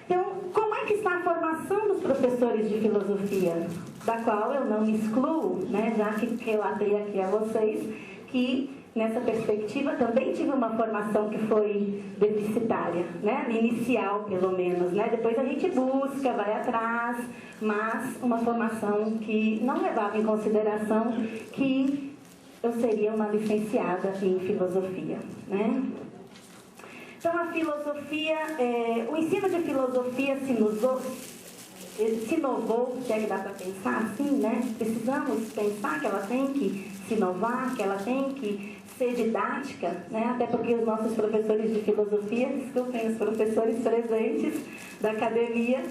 Então, como é que está a formação dos professores de filosofia, da qual eu não me excluo, né, já que relatei aqui a vocês que, nessa perspectiva, também tive uma formação que foi deficitária, né, inicial, pelo menos, né? Depois a gente busca, vai atrás, mas uma formação que não levava em consideração que eu seria uma licenciada em filosofia, né? Então, a filosofia, o ensino de filosofia se inovou, se é que dá para pensar assim, né? Precisamos pensar que ela tem que se inovar, que ela tem que ser didática, né? Até porque os nossos professores de filosofia, desculpem, os professores presentes da academia,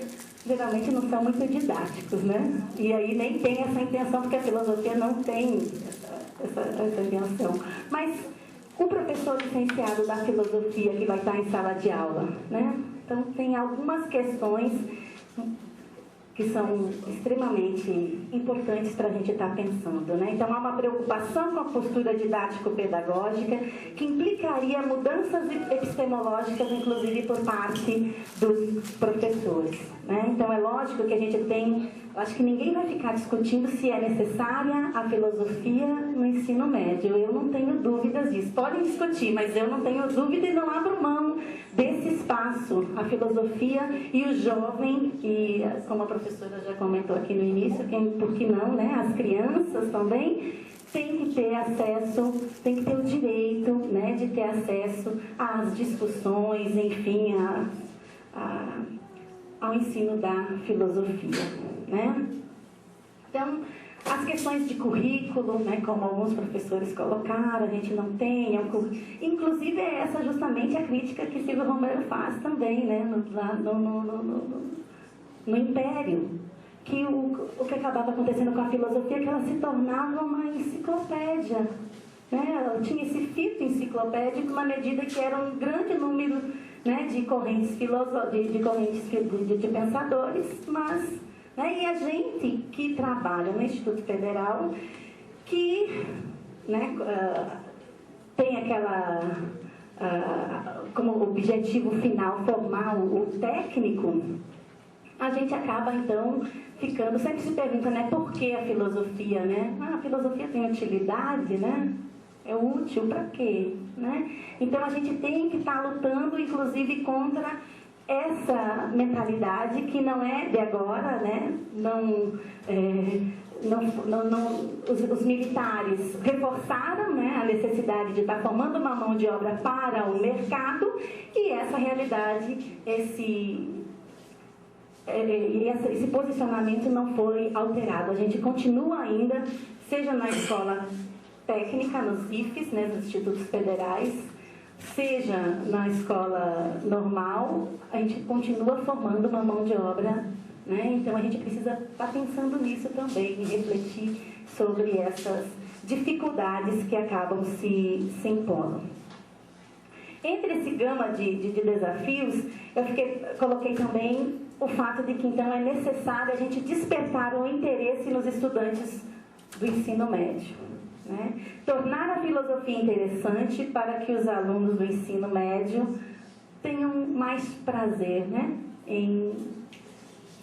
geralmente não são muito didáticos, né? E aí nem tem essa intenção, porque a filosofia não tem essa intenção. Mas o professor licenciado da filosofia que vai estar em sala de aula, né? Então, tem algumas questões que são extremamente importantes para a gente estar pensando, né? Então, há uma preocupação com a postura didático-pedagógica que implicaria mudanças epistemológicas, inclusive por parte dos professores, né? Então, é lógico que a gente tem... Acho que ninguém vai ficar discutindo se é necessária a filosofia no ensino médio. Eu não tenho dúvidas disso. Podem discutir, mas eu não tenho dúvida e não abro mão desse espaço. A filosofia e o jovem, e como a professora já comentou aqui no início, por que não, né? As crianças também tem que ter acesso, tem que ter o direito, né, de ter acesso às discussões, enfim, ao ensino da filosofia, né? Então, as questões de currículo, né, como alguns professores colocaram, a gente não tem, inclusive é essa justamente a crítica que Silvio Romero faz também, né, no Império, que o que acabava acontecendo com a filosofia é que ela se tornava uma enciclopédia, né? Ela tinha esse fito enciclopédico na medida que era um grande número, né, de correntes de pensadores, mas, né, e a gente que trabalha no Instituto Federal, que, né, tem aquela como objetivo final formar o técnico, a gente acaba então ficando, sempre se pergunta, né, por que a filosofia, né? A filosofia tem utilidade, né? É útil para quê, né? Então a gente tem que estar lutando, inclusive, contra essa mentalidade que não é de agora, né? Os militares reforçaram, né, a necessidade de estar formando uma mão de obra para o mercado, e essa realidade, esse posicionamento não foi alterado. A gente continua ainda, seja na escola técnica, nos IFES, né, nos institutos federais, seja na escola normal, a gente continua formando uma mão de obra, né? Então a gente precisa estar pensando nisso também e refletir sobre essas dificuldades que acabam se impondo. Entre esse gama de desafios, coloquei também o fato de que então é necessário a gente despertar o interesse nos estudantes do ensino médio, né? Tornar a filosofia interessante para que os alunos do ensino médio tenham mais prazer, né, em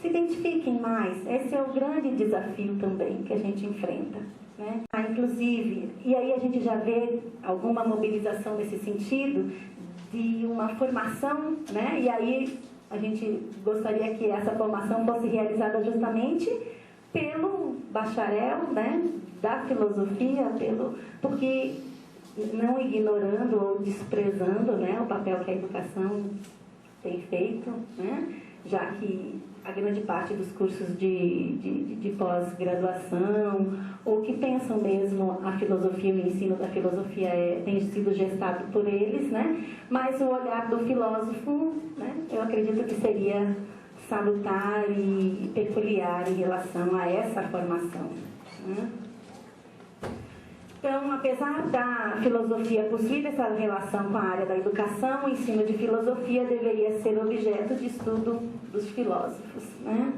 se identifiquem mais. Esse é o grande desafio também que a gente enfrenta, né? Inclusive, e aí a gente já vê alguma mobilização nesse sentido de uma formação, né? E aí a gente gostaria que essa formação fosse realizada justamente pelo bacharel, né, da filosofia, porque não ignorando ou desprezando, né, o papel que a educação tem feito, né, já que a grande parte dos cursos de pós-graduação, ou que pensam mesmo a filosofia, o ensino da filosofia tem sido gestado por eles, né? Mas o olhar do filósofo, né, eu acredito que seria salutar e peculiar em relação a essa formação, né? Então, apesar da filosofia possuir essa relação com a área da educação, o ensino de filosofia deveria ser objeto de estudo dos filósofos, né?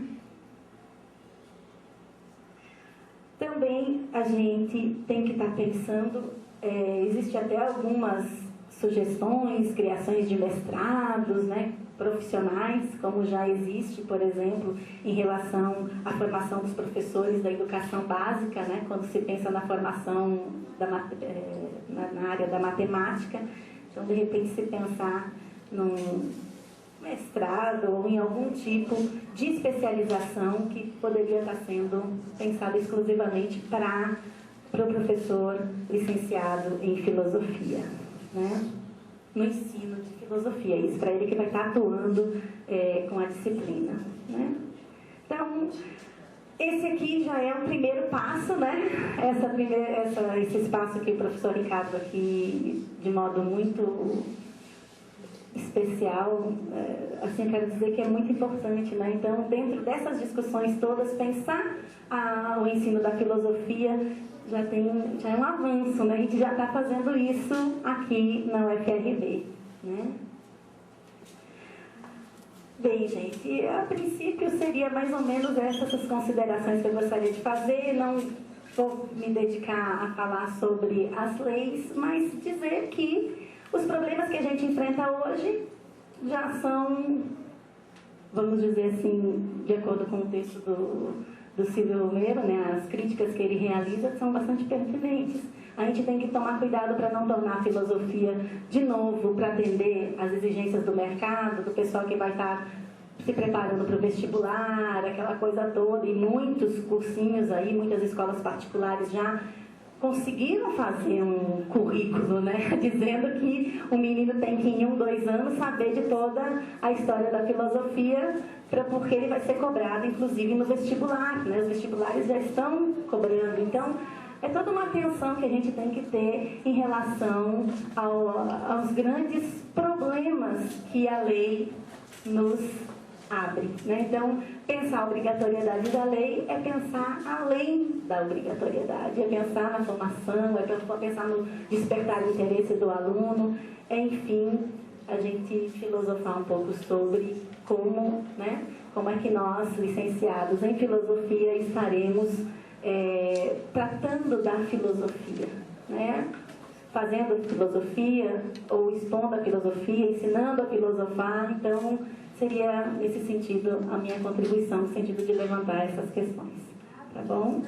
Também a gente tem que estar pensando, existe até algumas sugestões, criações de mestrados, né, profissionais, como já existe, por exemplo, em relação à formação dos professores da educação básica, né, quando se pensa na formação na área da matemática. Então, de repente, se pensar num mestrado ou em algum tipo de especialização que poderia estar sendo pensado exclusivamente para o professor licenciado em filosofia, né? No ensino de filosofia, isso para ele que vai estar atuando com a disciplina, né? Então, esse aqui já é o primeiro passo, né? Esse espaço que o professor Ricardo aqui, de modo muito especial, assim, eu quero dizer que é muito importante, né? Então, dentro dessas discussões todas, pensar o ensino da filosofia já é um avanço, né? A gente já está fazendo isso aqui na UFRB, né? Bem, gente, a princípio seria mais ou menos essas considerações que eu gostaria de fazer. Não vou me dedicar a falar sobre as leis, mas dizer que os problemas que a gente enfrenta hoje já são, vamos dizer assim, de acordo com o texto do Silvio Romero, né, as críticas que ele realiza são bastante pertinentes. A gente tem que tomar cuidado para não tornar a filosofia, de novo, para atender às exigências do mercado, do pessoal que vai estar se preparando para o vestibular, aquela coisa toda, e muitos cursinhos aí, muitas escolas particulares já conseguiram fazer um currículo, né? Dizendo que o menino tem que, em 1, 2 anos, saber de toda a história da filosofia, porque ele vai ser cobrado, inclusive, no vestibular, né? Os vestibulares já estão cobrando. Então, é toda uma atenção que a gente tem que ter em relação aos grandes problemas que a lei nos abre, né? Então, pensar a obrigatoriedade da lei é pensar além da obrigatoriedade, é pensar na formação, é pensar no despertar o interesse do aluno, enfim, a gente filosofar um pouco sobre como, né, como é que nós, licenciados em filosofia, estaremos tratando da filosofia, né? Fazendo filosofia ou expondo a filosofia, ensinando a filosofar. Então, seria nesse sentido a minha contribuição, no sentido de levantar essas questões. Tá bom?